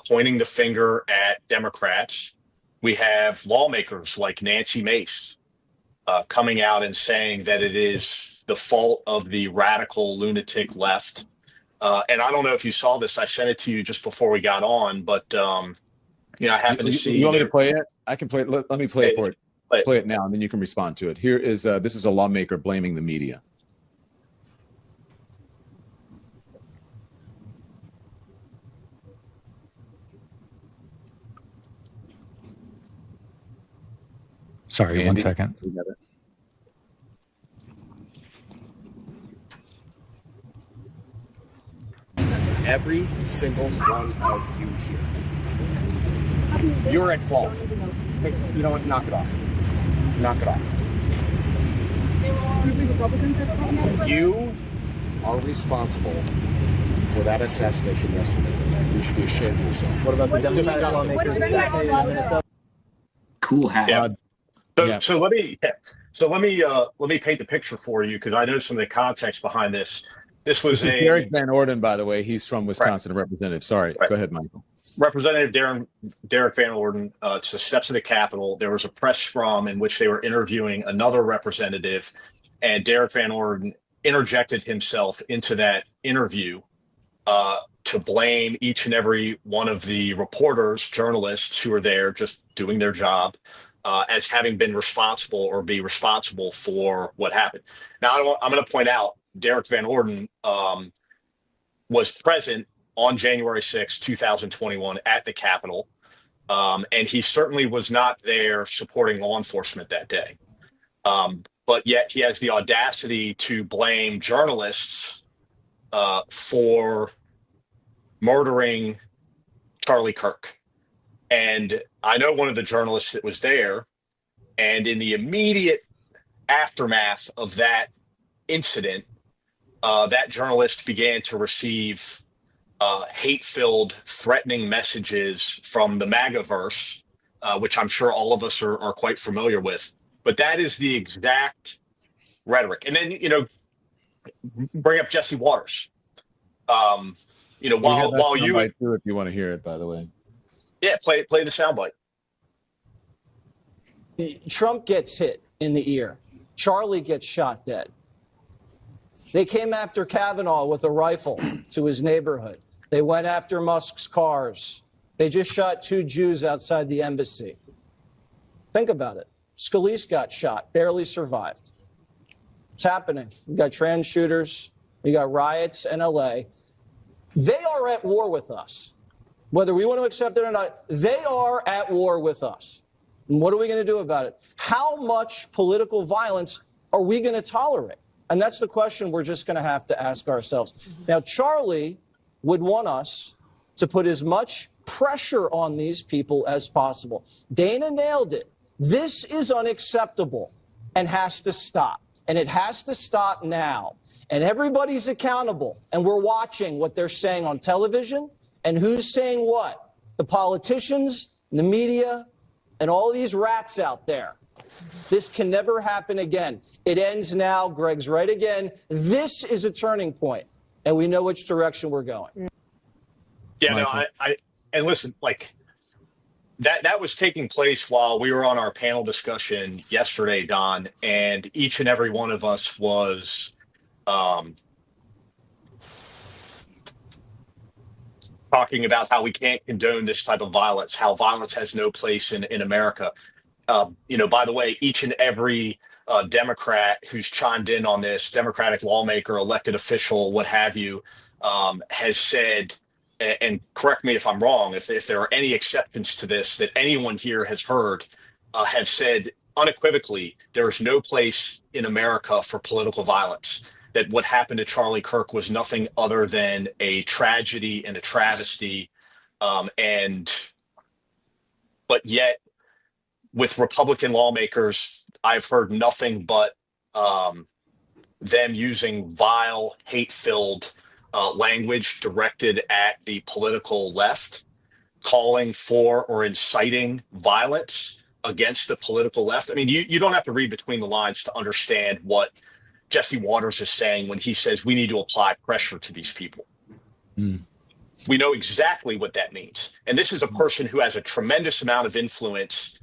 pointing the finger at Democrats. We have lawmakers like Nancy Mace, coming out and saying that it is the fault of the radical lunatic left. And I don't know if you saw this. I sent it to you just before we got on, but I happened to see. You want me to play it? I can play it. Let me play it for it. Play it now, and then you can respond to it. Here is this is a lawmaker blaming the media. Sorry, Andy? 1 second. Every single one of you here. You're at fault. Hey, you know what? Knock it off. Knock it off. You are responsible for that assassination yesterday. You should be ashamed of yourself. What about the Democratic lawmakers? Cool hat. Yeah. Yeah. So let me paint the picture for you, because I know some of the context behind this. This was This is Derek Van Orden, by the way. He's from Wisconsin, Right. a representative. Sorry. Right. Go ahead, Michael. Representative Derek Van Orden. It's the steps of the Capitol. There was a press scrum in which they were interviewing another representative, and Derek Van Orden interjected himself into that interview to blame each and every one of the reporters, journalists who are there just doing their job as having been responsible or be responsible for what happened. Now, I'm going to point out Derek Van Orden was present on January 6, 2021 at the Capitol. And he certainly was not there supporting law enforcement that day. But yet he has the audacity to blame journalists for murdering Charlie Kirk. And I know one of the journalists that was there, and in the immediate aftermath of that incident, that journalist began to receive hate-filled, threatening messages from the MAGA-verse, which I'm sure all of us are quite familiar with. But that is the exact rhetoric. And then, bring up Jesse Waters. While you might do if you want to hear it, by the way. Yeah, play the soundbite. Trump gets hit in the ear. Charlie gets shot dead. They came after Kavanaugh with a rifle to his neighborhood. They went after Musk's cars. They just shot 2 Jews outside the embassy. Think about it. Scalise got shot, barely survived. It's happening. You got trans shooters. You got riots in LA. They are at war with us. Whether we want to accept it or not, they are at war with us. And what are we going to do about it? How much political violence are we going to tolerate? And that's the question we're just going to have to ask ourselves. Now, Charlie would want us to put as much pressure on these people as possible. Dana nailed it. This is unacceptable and has to stop. And it has to stop now. And everybody's accountable. And we're watching what they're saying on television and who's saying what. The politicians, the media, and all these rats out there. This can never happen again. It ends now. Greg's right again. This is a turning point, and we know which direction we're going. Yeah, Michael. no, and listen, like that was taking place while we were on our panel discussion yesterday, Don, and each and every one of us was talking about how we can't condone this type of violence, how violence has no place in America. By the way, each and every Democrat who's chimed in on this, Democratic lawmaker, elected official, what have you, has said, and correct me if I'm wrong, if there are any exceptions to this that anyone here has heard, have said unequivocally, there is no place in America for political violence, that what happened to Charlie Kirk was nothing other than a tragedy and a travesty. But yet, with Republican lawmakers, I've heard nothing but them using vile, hate-filled language directed at the political left, calling for or inciting violence against the political left. I mean, you don't have to read between the lines to understand what Jesse Waters is saying when he says we need to apply pressure to these people. We know exactly what that means. And this is a person who has a tremendous amount of influence,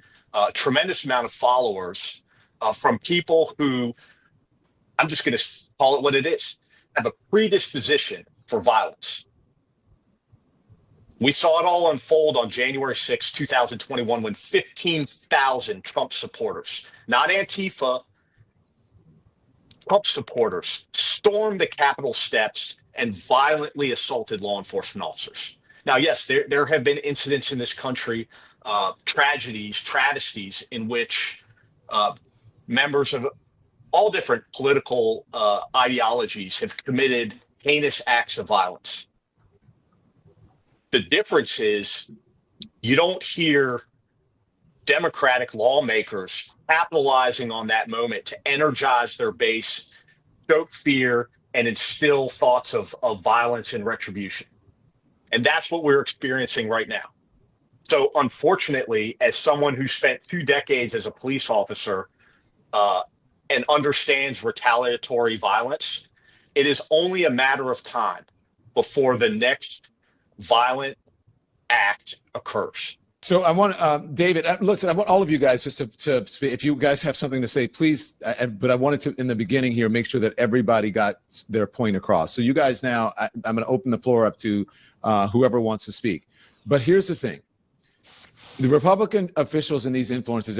tremendous amount of followers, from people who, I'm just going to call it what it is, have a predisposition for violence. We saw it all unfold on January 6, 2021, when 15,000 Trump supporters, not Antifa, Trump supporters, stormed the Capitol steps and violently assaulted law enforcement officers. Now, yes, there have been incidents in this country, tragedies, travesties, in which members of all different political ideologies have committed heinous acts of violence. The difference is you don't hear Democratic lawmakers capitalizing on that moment to energize their base, stoke fear, and instill thoughts of violence and retribution. And that's what we're experiencing right now. So unfortunately, as someone who spent 2 decades as a police officer and understands retaliatory violence, it is only a matter of time before the next violent act occurs. So I want David, listen, I want all of you guys just to speak. If you guys have something to say, please. But I wanted to, in the beginning here, make sure that everybody got their point across. So you guys now, I'm going to open the floor up to whoever wants to speak. But here's the thing. The Republican officials and these influencers,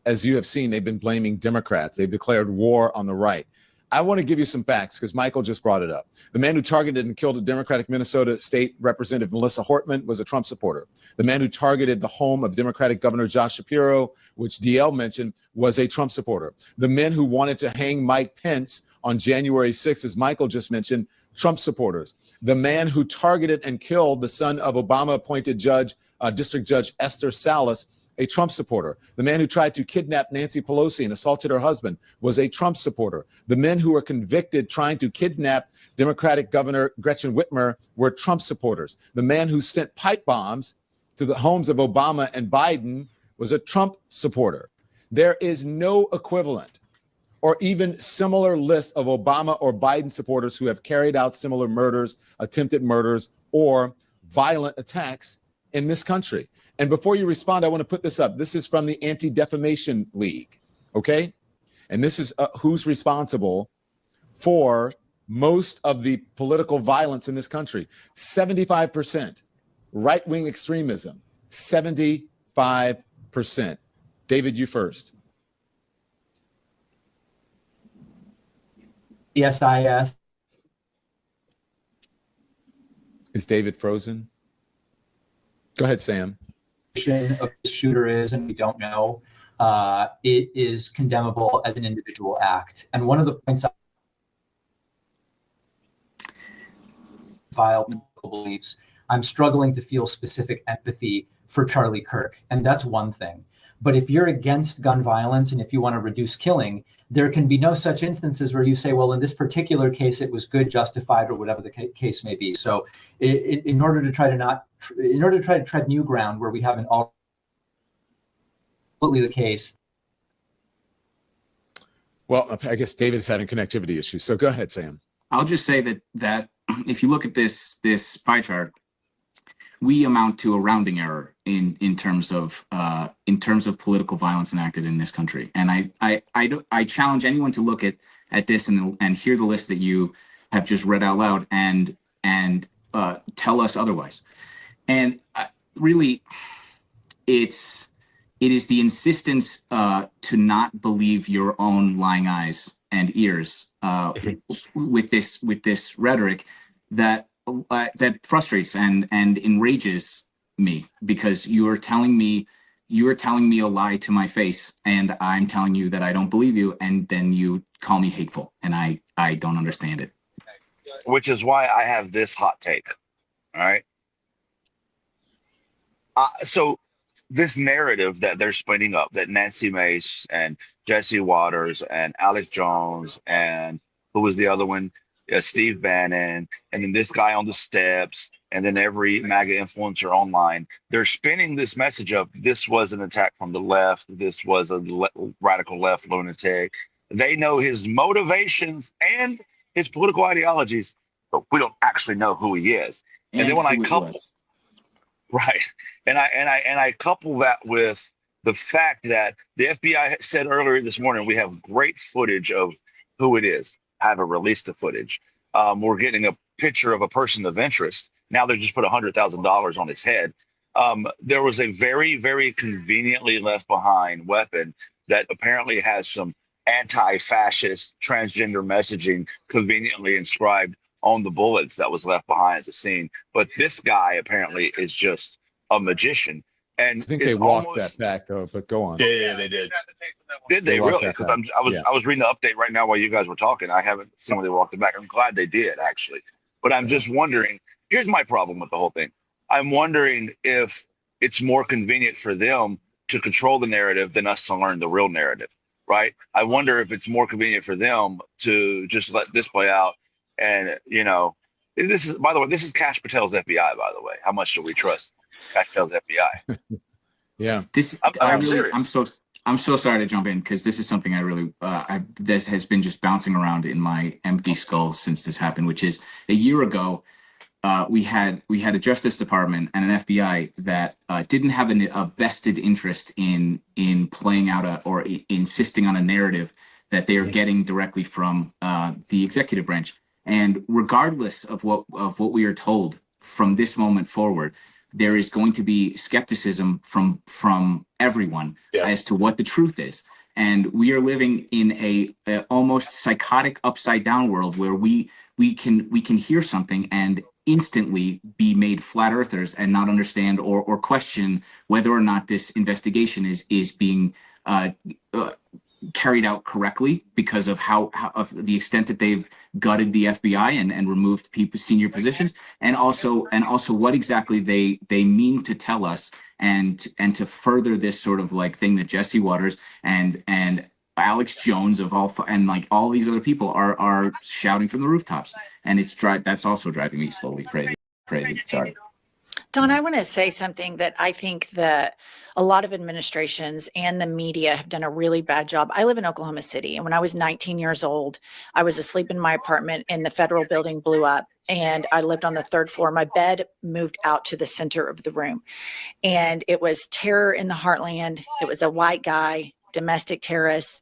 as you have seen, they've been blaming Democrats. They've declared war on the right. I want to give you some facts because Michael just brought it up. The man who targeted and killed a Democratic Minnesota State Representative Melissa Hortman was a Trump supporter. The man who targeted the home of Democratic Governor Josh Shapiro, which DL mentioned, was a Trump supporter. The men who wanted to hang Mike Pence on January 6th, as Michael just mentioned, Trump supporters. The man who targeted and killed the son of Obama-appointed District Judge Esther Salas, a Trump supporter. The man who tried to kidnap Nancy Pelosi and assaulted her husband was a Trump supporter. The men who were convicted trying to kidnap Democratic Governor Gretchen Whitmer were Trump supporters. The man who sent pipe bombs to the homes of Obama and Biden was a Trump supporter. There is no equivalent or even similar list of Obama or Biden supporters who have carried out similar murders, attempted murders, or violent attacks in this country. And before you respond, I want to put this up. This is from the Anti-Defamation League, okay? And this is who's responsible for most of the political violence in this country. 75% right-wing extremism, 75%. David, you first. CSIS. Is David frozen? Go ahead, Sam. Of the shooter is, and we don't know, it is condemnable as an individual act. And one of the points filed beliefs, I'm struggling to feel specific empathy for Charlie Kirk, and that's one thing. But if you're against gun violence and if you want to reduce killing, there can be no such instances where you say, well, in this particular case, it was good, justified, or whatever the case may be. So in order to try to tread new ground where we haven't absolutely the case. Well, I guess David's having connectivity issues. So go ahead, Sam. I'll just say that if you look at this pie chart, we amount to a rounding error in terms of political violence enacted in this country. And I challenge anyone to look at this and hear the list that you have just read out loud and tell us otherwise. And really, it is the insistence to not believe your own lying eyes and ears with this rhetoric that frustrates and enrages me, because you are telling me a lie to my face, and I'm telling you that I don't believe you, and then you call me hateful, and I don't understand it. Which is why I have this hot take. All right. So this narrative that they're spinning up, that Nancy Mace and Jesse Waters and Alex Jones and who was the other one? Steve Bannon, and then this guy on the steps, and then every MAGA influencer online, they're spinning this message of this was an attack from the left, this was a radical left lunatic. They know his motivations and his political ideologies, but we don't actually know who he is. And then when I couple, right, and I couple that with the fact that the FBI said earlier this morning, we have great footage of who it is. Haven't released the footage. We're getting a picture of a person of interest. Now they just put $100,000 on his head. There was a very, very conveniently left behind weapon that apparently has some anti-fascist transgender messaging conveniently inscribed on the bullets that was left behind at the scene. But this guy apparently is just a magician. And I think it's they walked almost, that back though, but go on. Yeah, they did. Did they They walked really? that Because back. I was reading the update right now while you guys were talking. I haven't seen where they walked it back. I'm glad they did actually. But I'm just wondering, here's my problem with the whole thing. I'm wondering if it's more convenient for them to control the narrative than us to learn the real narrative, right? I wonder if it's more convenient for them to just let this play out. And, you know, this is, by the way, this is Kash Patel's FBI, by the way. How much do we trust Kash Patel's FBI? Yeah. This I'm serious. I'm so sorry to jump in because this is something I really this has been just bouncing around in my empty skull since this happened, which is a year ago. We had a Justice Department and an FBI that didn't have a vested interest in playing out or insisting on a narrative that they are getting directly from the executive branch. And regardless of what we are told from this moment forward, there is going to be skepticism from everyone as to what the truth is. And we are living in a almost psychotic upside down world where we can hear something and instantly be made flat earthers and not understand or question whether or not this investigation is being carried out correctly because of how of the extent that they've gutted the FBI and removed senior positions, and also what exactly they mean to tell us and to further this sort of like thing that Jesse Waters and Alex Jones of all these other people are shouting from the rooftops, and that's also driving me slowly crazy. Sorry. Don, I want to say something that I think that a lot of administrations and the media have done a really bad job. I live in Oklahoma City, and when I was 19 years old, I was asleep in my apartment and the federal building blew up, and I lived on the third floor. My bed moved out to the center of the room, and it was terror in the heartland. It was a white guy, domestic terrorists.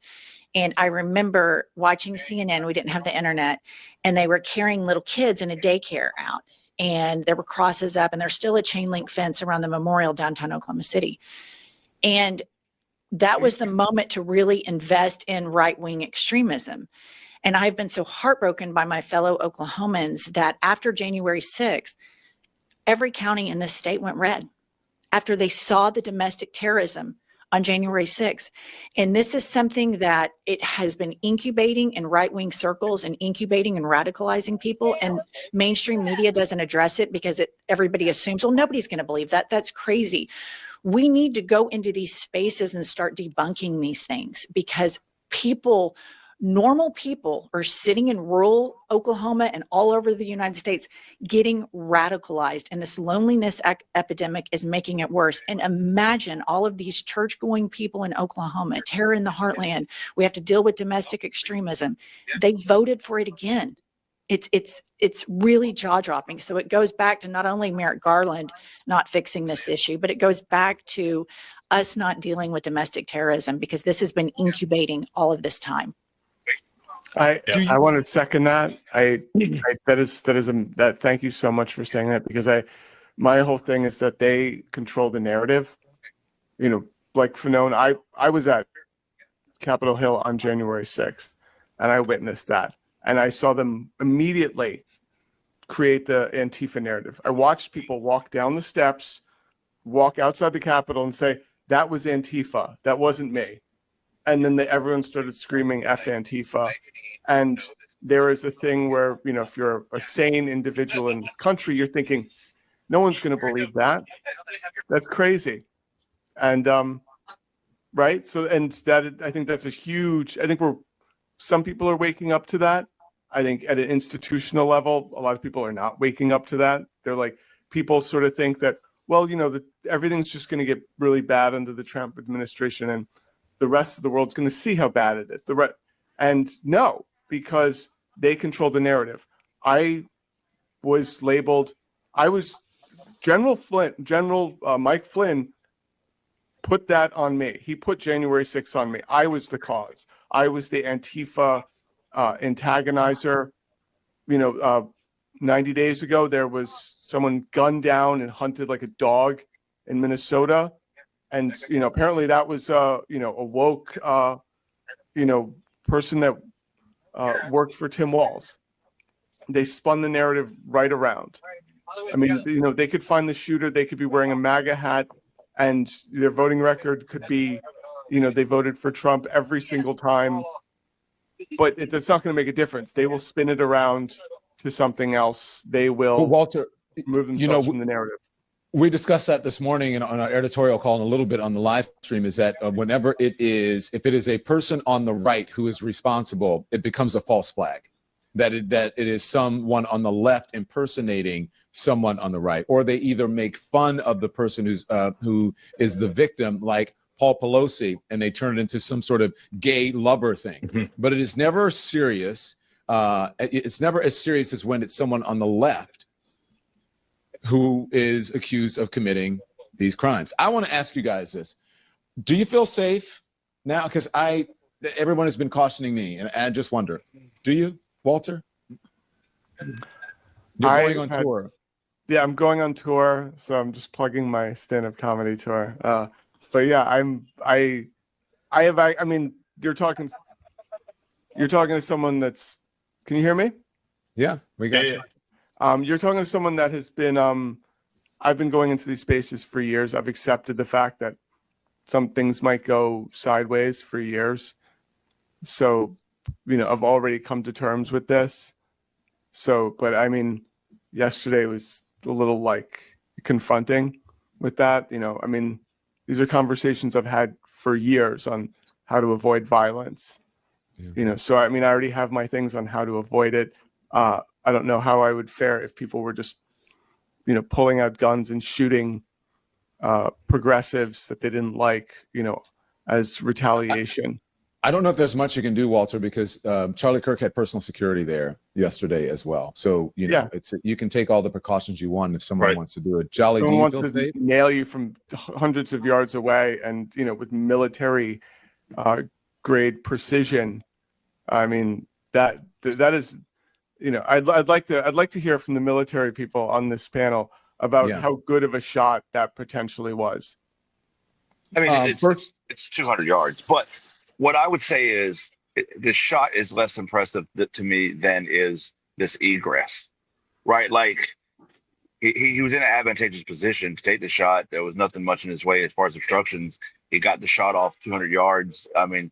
And I remember watching CNN. We didn't have the internet, and they were carrying little kids in a daycare out. And there were crosses up, and there's still a chain link fence around the memorial downtown Oklahoma City. And that was the moment to really invest in right-wing extremism. And I've been so heartbroken by my fellow Oklahomans that after January 6th, every county in this state went red after they saw the domestic terrorism on January 6th. And this is something that it has been incubating in right-wing circles and incubating and radicalizing people. And mainstream media doesn't address it because everybody assumes, well, nobody's going to believe that. That's crazy. We need to go into these spaces and start debunking these things because normal people are sitting in rural Oklahoma and all over the United States getting radicalized, and this loneliness epidemic is making it worse. And imagine all of these church-going people in Oklahoma, terror in the heartland. We have to deal with domestic extremism. They voted for it again. It's really jaw-dropping. So it goes back to not only Merrick Garland not fixing this issue, but it goes back to us not dealing with domestic terrorism because this has been incubating all of this time. I want to second that. Thank you so much for saying that because my whole thing is that they control the narrative. You know, like Fanone, I was at Capitol Hill on January 6th and I witnessed that. And I saw them immediately create the Antifa narrative. I watched people walk down the steps, walk outside the Capitol and say, that was Antifa. That wasn't me. And then everyone started screaming F Antifa. And there is a thing where, you know, if you're a sane individual in this country, you're thinking, no one's going to believe that. That's crazy. And, right. So, and that, I think that's some people are waking up to that. I think at an institutional level, a lot of people are not waking up to that. They're like, people sort of think that, well, you know, everything's just going to get really bad under the Trump administration and the rest of the world's going to see how bad it is. And no, because they control the narrative. I was General Mike Flynn put that on me. He put January 6th on me. I was the cause. I was the Antifa antagonizer. 90 days ago, there was someone gunned down and hunted like a dog in Minnesota. And, apparently that was, a woke, person that worked for Tim Walz. They spun the narrative right around. I mean, they could find the shooter. They could be wearing a MAGA hat, and their voting record could be, they voted for Trump every single time. But that's not going to make a difference. They will spin it around to something else. They will, But Walter, move themselves from the narrative. We discussed that this morning on our editorial call and a little bit on the live stream, is that whenever if it is a person on the right who is responsible, it becomes a false flag. That it is someone on the left impersonating someone on the right, or they either make fun of the person who is the victim, like Paul Pelosi, and they turn it into some sort of gay lover thing. Mm-hmm. But it is never serious. It's never as serious as when it's someone on the left who is accused of committing these crimes. I want to ask you guys this. Do you feel safe now? Because everyone has been cautioning me, and I just wonder, do you, Walter? You're going on tour. Yeah, I'm going on tour, so I'm just plugging my stand-up comedy tour. But yeah, I mean, you're talking to someone that's, can you hear me? Yeah, we got you. You're talking to someone that has been, I've been going into these spaces for years. I've accepted the fact that some things might go sideways for years. So, I've already come to terms with this. So, but I mean, yesterday was a little like confronting with that. I mean, these are conversations I've had for years on how to avoid violence. Yeah. So I mean, I already have my things on how to avoid it. I don't know how I would fare if people were just, pulling out guns and shooting progressives that they didn't like, as retaliation. I don't know if there's much you can do, Walter, because Charlie Kirk had personal security there yesterday as well. So, you can take all the precautions you want if someone wants to do it. Jolly, do you feel safe? Nail you from hundreds of yards away and, with military grade precision. I mean, that is, I'd like to hear from the military people on this panel about how good of a shot that potentially was. I mean, it's 200 yards, but what I would say is the shot is less impressive to me than is this egress, right? Like he was in an advantageous position to take the shot. There was nothing much in his way as far as obstructions. He got the shot off 200 yards. I mean,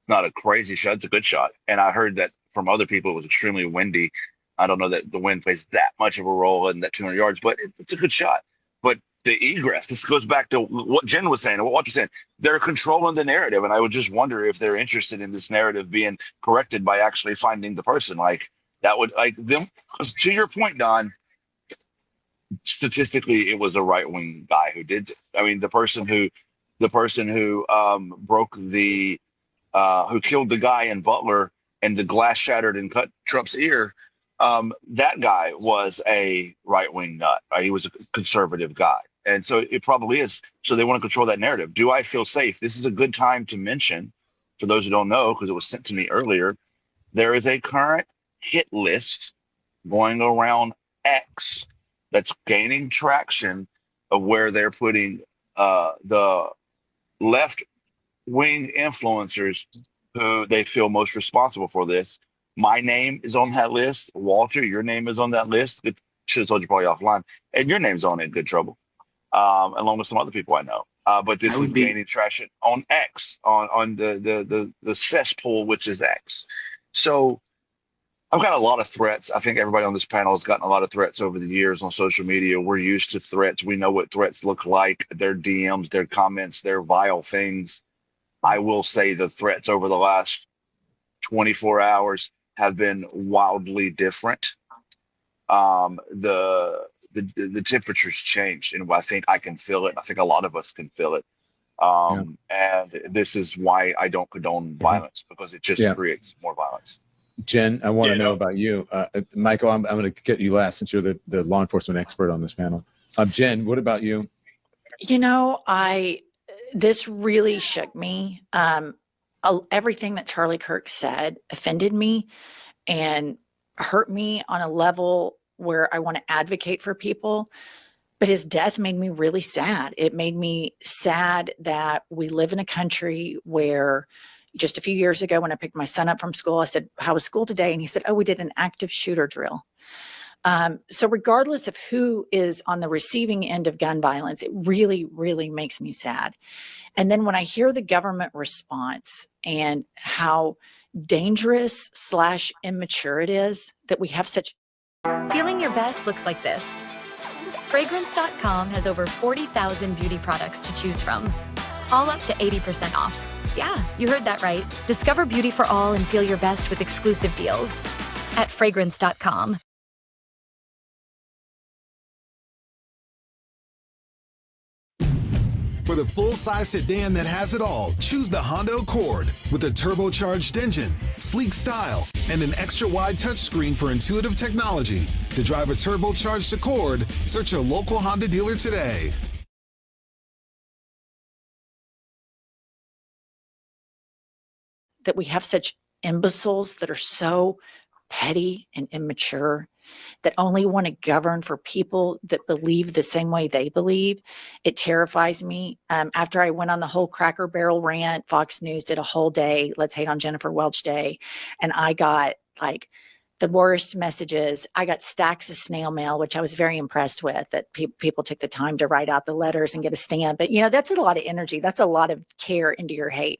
not a crazy shot. It's a good shot. And I heard that from other people, it was extremely windy. I don't know that the wind plays that much of a role in that 200 yards, but it's a good shot. But the egress, this goes back to what Jen was saying and what Walter was saying. They're controlling the narrative. And I would just wonder if they're interested in this narrative being corrected by actually finding the person. Like that would, like them, to your point, Don, statistically, it was a right-wing guy who did. I mean, the person who broke the, who killed the guy in Butler and the glass shattered and cut Trump's ear. That guy was a right-wing nut. He was a conservative guy. And so it probably is. So they want to control that narrative. Do I feel safe? This is a good time to mention, for those who don't know, because it was sent to me earlier, there is a current hit list going around X that's gaining traction of where they're putting the left-wing influencers who they feel most responsible for this. My name is on that list. Walter, your name is on that list. Should have told you probably offline. And your name's on it, Good Trouble, along with some other people I know. But this is gaining traction on X, on the cesspool, which is X. So I've got a lot of threats. I think everybody on this panel has gotten a lot of threats over the years on social media. We're used to threats. We know what threats look like. Their DMs, their comments, their vile things. I will say the threats over the last 24 hours have been wildly different. The temperature's changed, and I think I can feel it. I think a lot of us can feel it. And this is why I don't condone violence, because it just creates more violence. Jen, I want to know about you. Michael, I'm going to get you last since you're the law enforcement expert on this panel. Jen, what about you? this really shook me. Everything that Charlie Kirk said offended me and hurt me on a level where I want to advocate for people. But his death made me really sad. It made me sad that we live in a country where just a few years ago, when I picked my son up from school, I said, "How was school today?" And he said, "Oh, we did an active shooter drill." So regardless of who is on the receiving end of gun violence, it really, really makes me sad. And then when I hear the government response and how dangerous / immature it is that we have such. Feeling your best looks like this. Fragrance.com has over 40,000 beauty products to choose from, all up to 80% off. Yeah, you heard that right. Discover beauty for all and feel your best with exclusive deals at Fragrance.com. For the full-size sedan that has it all, choose the Honda Accord. With a turbocharged engine, sleek style, and an extra-wide touchscreen for intuitive technology. To drive a turbocharged Accord, search your local Honda dealer today. That we have such imbeciles that are so petty and immature, that only want to govern for people that believe the same way they believe. It terrifies me. After I went on the whole Cracker Barrel rant, Fox News did a whole day, Let's Hate on Jennifer Welch Day. And I got like the worst messages. I got stacks of snail mail, which I was very impressed with, that people took the time to write out the letters and get a stamp. But, you know, that's a lot of energy. That's a lot of care into your hate.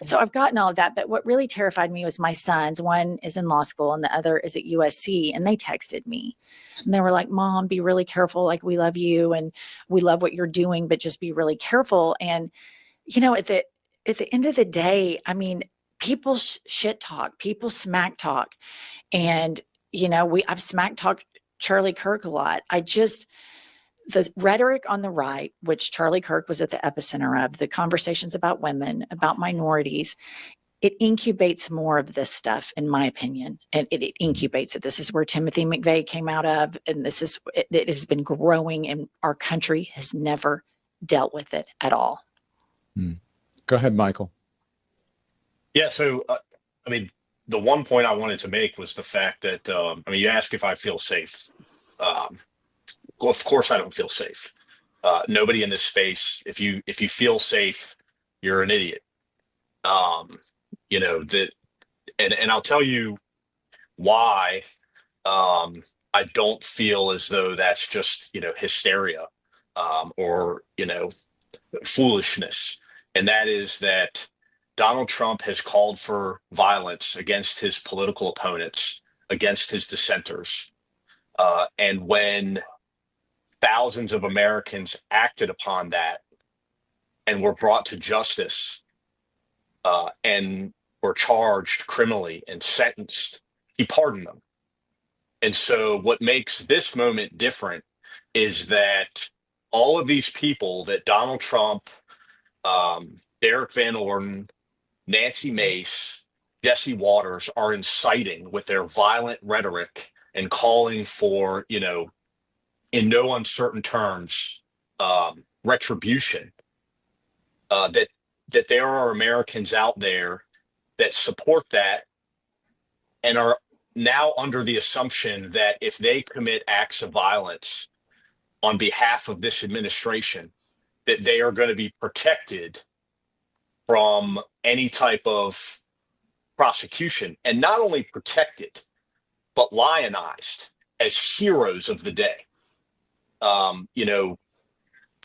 So I've gotten all of that. But what really terrified me was my sons. One is in law school and the other is at USC. And they texted me and they were like, "Mom, be really careful. Like, we love you and we love what you're doing, but just be really careful." And, you know, at the end of the day, I mean, people shit talk, people smack talk. And, you know, I've smack talked Charlie Kirk a lot. The rhetoric on the right, which Charlie Kirk was at the epicenter of, the conversations about women, about minorities, it incubates more of this stuff, in my opinion. And it incubates it. This is where Timothy McVeigh came out of. And it has been growing, and our country has never dealt with it at all. Go ahead, Michael. Yeah. So, I mean, the one point I wanted to make was the fact that, I mean, you ask if I feel safe. Well, of course I don't feel safe. Nobody in this space, if you feel safe, you're an idiot. You know, and I'll tell you why I don't feel as though that's just, you know, hysteria or, you know, foolishness. And that is that Donald Trump has called for violence against his political opponents, against his dissenters. And when thousands of Americans acted upon that and were brought to justice and were charged criminally and sentenced, he pardoned them. And so what makes this moment different is that all of these people that Donald Trump, Derek Van Orden, Nancy Mace, Jesse Waters are inciting with their violent rhetoric and calling for, you know, in no uncertain terms, retribution, that there are Americans out there that support that and are now under the assumption that if they commit acts of violence on behalf of this administration, that they are going to be protected from any type of prosecution, and not only protected, but lionized as heroes of the day. You know,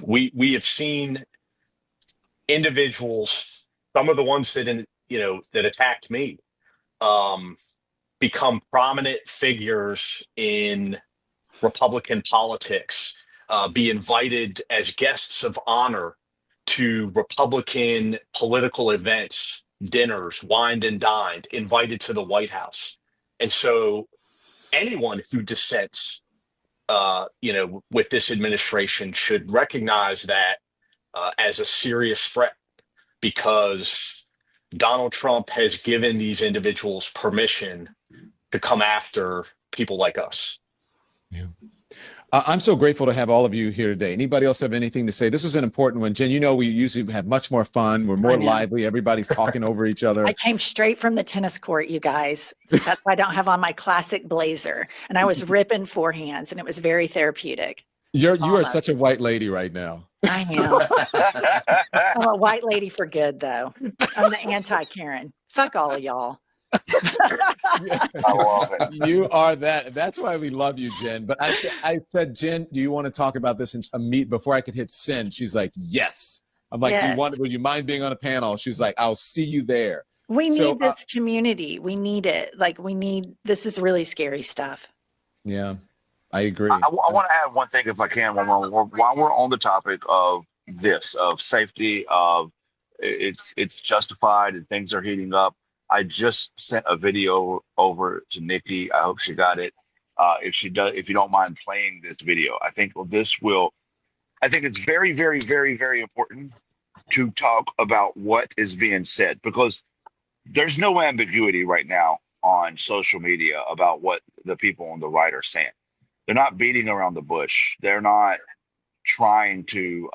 we have seen individuals, some of the ones that, you know, that attacked me, become prominent figures in Republican politics, be invited as guests of honor to Republican political events, dinners, wined and dined, invited to the White House. And so anyone who dissents, you know, with this administration should recognize that as a serious threat, because Donald Trump has given these individuals permission to come after people like us. Yeah. I'm so grateful to have all of you here today. Anybody else have anything to say? This is an important one. Jen, we usually have much more fun. We're more lively. Everybody's talking over each other. I came straight from the tennis court, you guys. That's why I don't have on my classic blazer. And I was ripping forehands, and it was very therapeutic. You are such a white lady right now. I am. I'm a white lady for good, though. I'm the anti-Karen. Fuck all of y'all. You are that. That's why we love you, Jen. But I said, Jen, do you want to talk about this in a meet before I could hit send? She's like, yes. I'm like, yes. Would you mind being on a panel? She's like, I'll see you there. We need this community. We need it. This is really scary stuff. Yeah, I agree. I want to add one thing if I can, while we're on the topic of this, of safety, of it's justified and things are heating up. I just sent a video over to Nikki. I hope she got it. If you don't mind playing this video, I think it's very, very, very, very important to talk about what is being said, because there's no ambiguity right now on social media about what the people on the right are saying. They're not beating around the bush. They're not trying to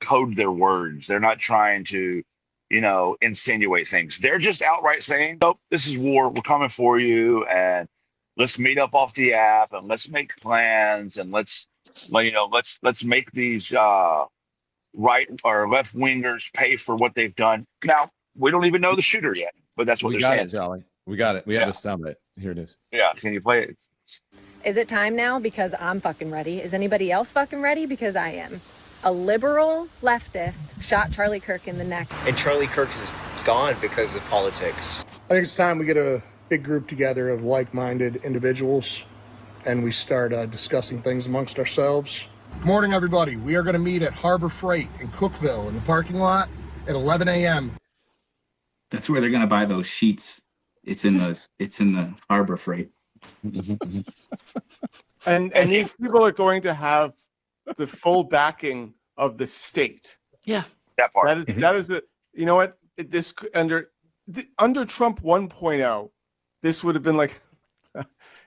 code their words. They're not trying to, insinuate things. They're just outright saying, nope, this is war. We're coming for you. And let's meet up off the app and let's make plans and let's make these right or left wingers pay for what they've done. Now, we don't even know the shooter yet, but that's what they're saying. We got it, Jolly. We got it. We have the sound bite. Here it is. Yeah. Can you play it? Is it time now? Because I'm fucking ready. Is anybody else fucking ready? Because I am. A liberal leftist shot Charlie Kirk in the neck. And Charlie Kirk is gone because of politics. I think it's time we get a big group together of like-minded individuals and we start discussing things amongst ourselves. Morning, everybody. We are going to meet at Harbor Freight in Cookville in the parking lot at 11 a.m. That's where they're going to buy those sheets. It's in the Harbor Freight. And these people are going to have the full backing of the state. Yeah, that part. That is the. You know what? This under Trump 1.0, this would have been like,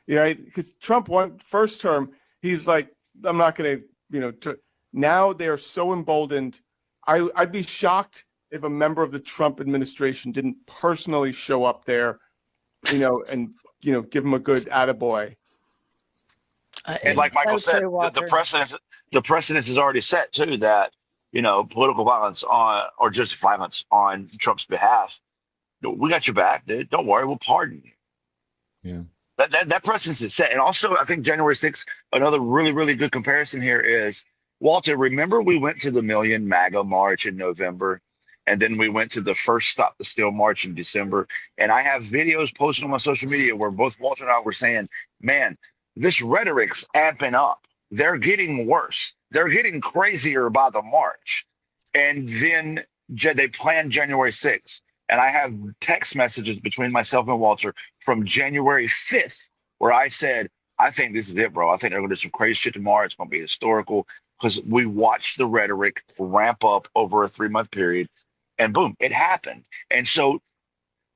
because Trump first term, he's like, I'm not going to, now they're so emboldened. I'd be shocked if a member of the Trump administration didn't personally show up there, and give him a good attaboy. And like Michael said, the precedence is already set too, that political violence or just violence on Trump's behalf, we got your back, dude. Don't worry, we'll pardon you. Yeah. That precedence is set. And also, I think January 6th, another really, really good comparison here is, Walter, remember we went to the Million MAGA March in November, and then we went to the first Stop the Steal March in December. And I have videos posted on my social media where both Walter and I were saying, man, this rhetoric's amping up. They're getting worse. They're getting crazier by the March. And then they planned January 6th. And I have text messages between myself and Walter from January 5th, where I said, I think this is it, bro. I think they're going to do some crazy shit tomorrow. It's going to be historical, because we watched the rhetoric ramp up over a 3-month period, and boom, it happened. And so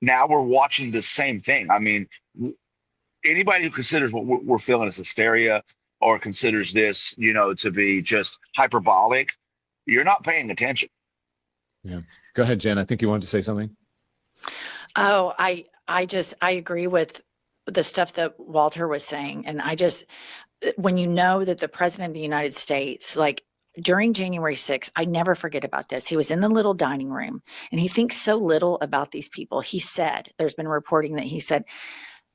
now we're watching the same thing. I mean, anybody who considers what we're feeling as hysteria or considers this, to be just hyperbolic, you're not paying attention. Yeah. Go ahead, Jen. I think you wanted to say something. Oh, I agree with the stuff that Walter was saying. And when you know that the president of the United States, like during January 6th, I never forget about this. He was in the little dining room and he thinks so little about these people. He said, there's been reporting that he said,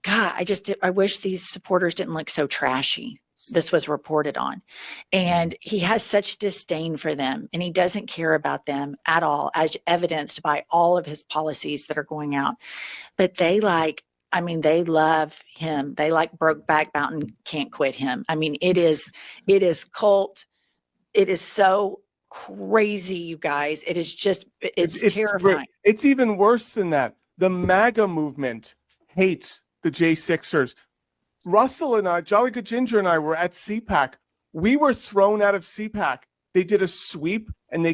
God, I wish these supporters didn't look so trashy. This was reported on. And he has such disdain for them, and he doesn't care about them at all, as evidenced by all of his policies that are going out. But they love him. They like Brokeback Mountain, can't quit him. I mean, it is cult. It is so crazy, you guys. It is just, it's terrifying. It's even worse than that. The MAGA movement hates the J6ers. Russell and I, Jolly Good Ginger and I were at CPAC. We were thrown out of CPAC. They did a sweep and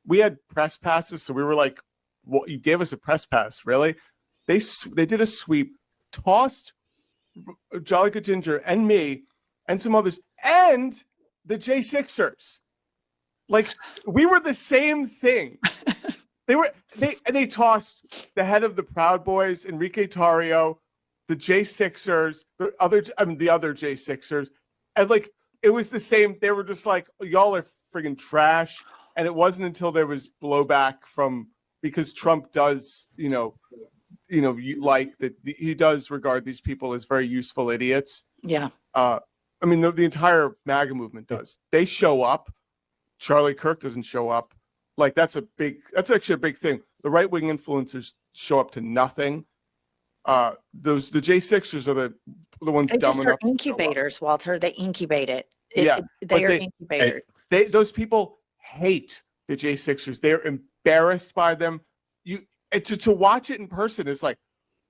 we had press passes. So we were like, well, you gave us a press pass, really? They did a sweep, tossed Jolly Good Ginger and me and some others and the J6ers. Like, we were the same thing. They tossed the head of the Proud Boys, Enrique Tarrio, the J6ers, the other J6ers, and like it was the same. They were just like, y'all are friggin' trash. And it wasn't until there was blowback because Trump does, he does regard these people as very useful idiots. Yeah. I mean, the entire MAGA movement does. They show up. Charlie Kirk doesn't show up. Like, that's actually a big thing. The right-wing influencers show up to nothing. The J6ers are the ones They dumb just enough. are incubators, Walter. They incubate it. Yeah, They are incubators. Those people hate the J6ers. They're embarrassed by them. To watch it in person is like,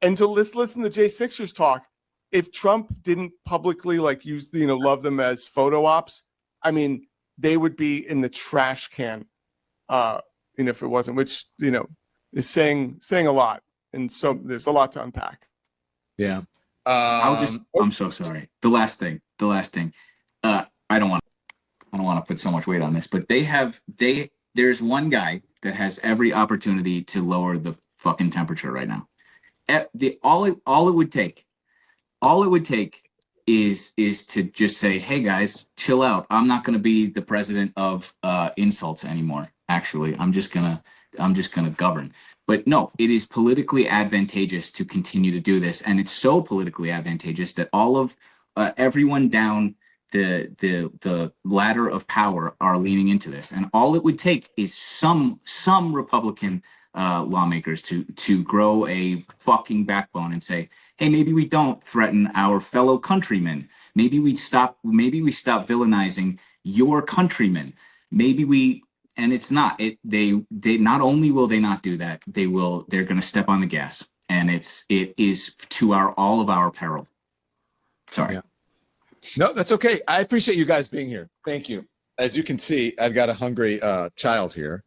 and to listen to J6ers talk. If Trump didn't publicly love them as photo ops, I mean, they would be in the trash can. If it wasn't, which is saying a lot, and so there's a lot to unpack. Yeah. I'm so sorry. The last thing. I don't want to put so much weight on this, but there's one guy that has every opportunity to lower the fucking temperature right now. All it would take is to just say, hey guys, chill out. I'm not going to be the president of insults anymore. Actually, I'm just gonna govern. But no, it is politically advantageous to continue to do this, and it's so politically advantageous that all of everyone down the ladder of power are leaning into this. And all it would take is some Republican lawmakers to grow a fucking backbone and say, hey, maybe we don't threaten our fellow countrymen. Maybe we stop villainizing your countrymen. And it's not. They not only will they not do that, they're going to step on the gas, and it is to all of our peril. Sorry. Yeah. No, that's okay. I appreciate you guys being here. Thank you. As you can see, I've got a hungry child here.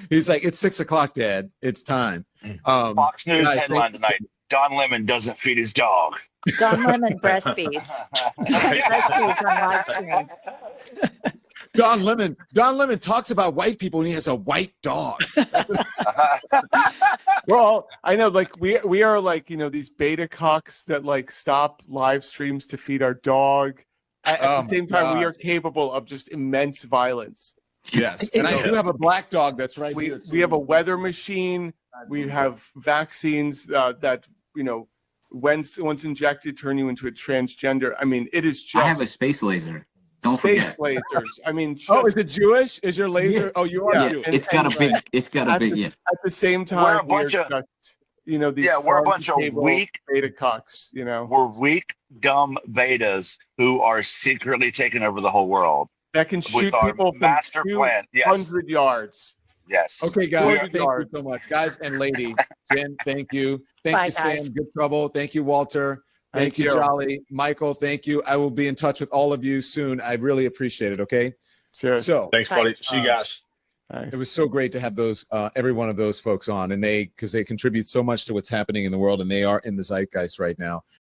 He's like, it's 6:00, Dad. It's time. Fox News headline tonight: Don Lemon doesn't feed his dog. Don Lemon breastfeeds. Breastfeeds on live stream. Don Lemon talks about white people and he has a white dog. Well, I know, like we are like, these beta cocks that like stop live streams to feed our dog. At the same time, we are capable of just immense violence. Yes, and I do have a black dog that's right here. We have a weather machine. We have vaccines that once injected, turn you into a transgender. I mean, it is just. I have a space laser. Don't space forget. lasers. I mean, is it Jewish? Is your laser? Yeah. Oh, you are Jewish. It's got a big. Yeah. At the same time, We're a bunch of these we're a bunch of weak beta cocks. We're weak, dumb betas who are secretly taking over the whole world. That can shoot with our people from master plan. 200 yards. Yes. Okay, guys. Thank you so much, guys and lady. Jen, thank you. Thank Bye, you, Sam. guys. Good trouble. Thank you, Walter. Thank you, Jolly. Michael, thank you. I will be in touch with all of you soon. I really appreciate it. Okay. Sure. So Thanks, buddy. See you guys. Nice. it was so great to have those, every one of those folks on, and because they contribute so much to what's happening in the world, and they are in the zeitgeist right now.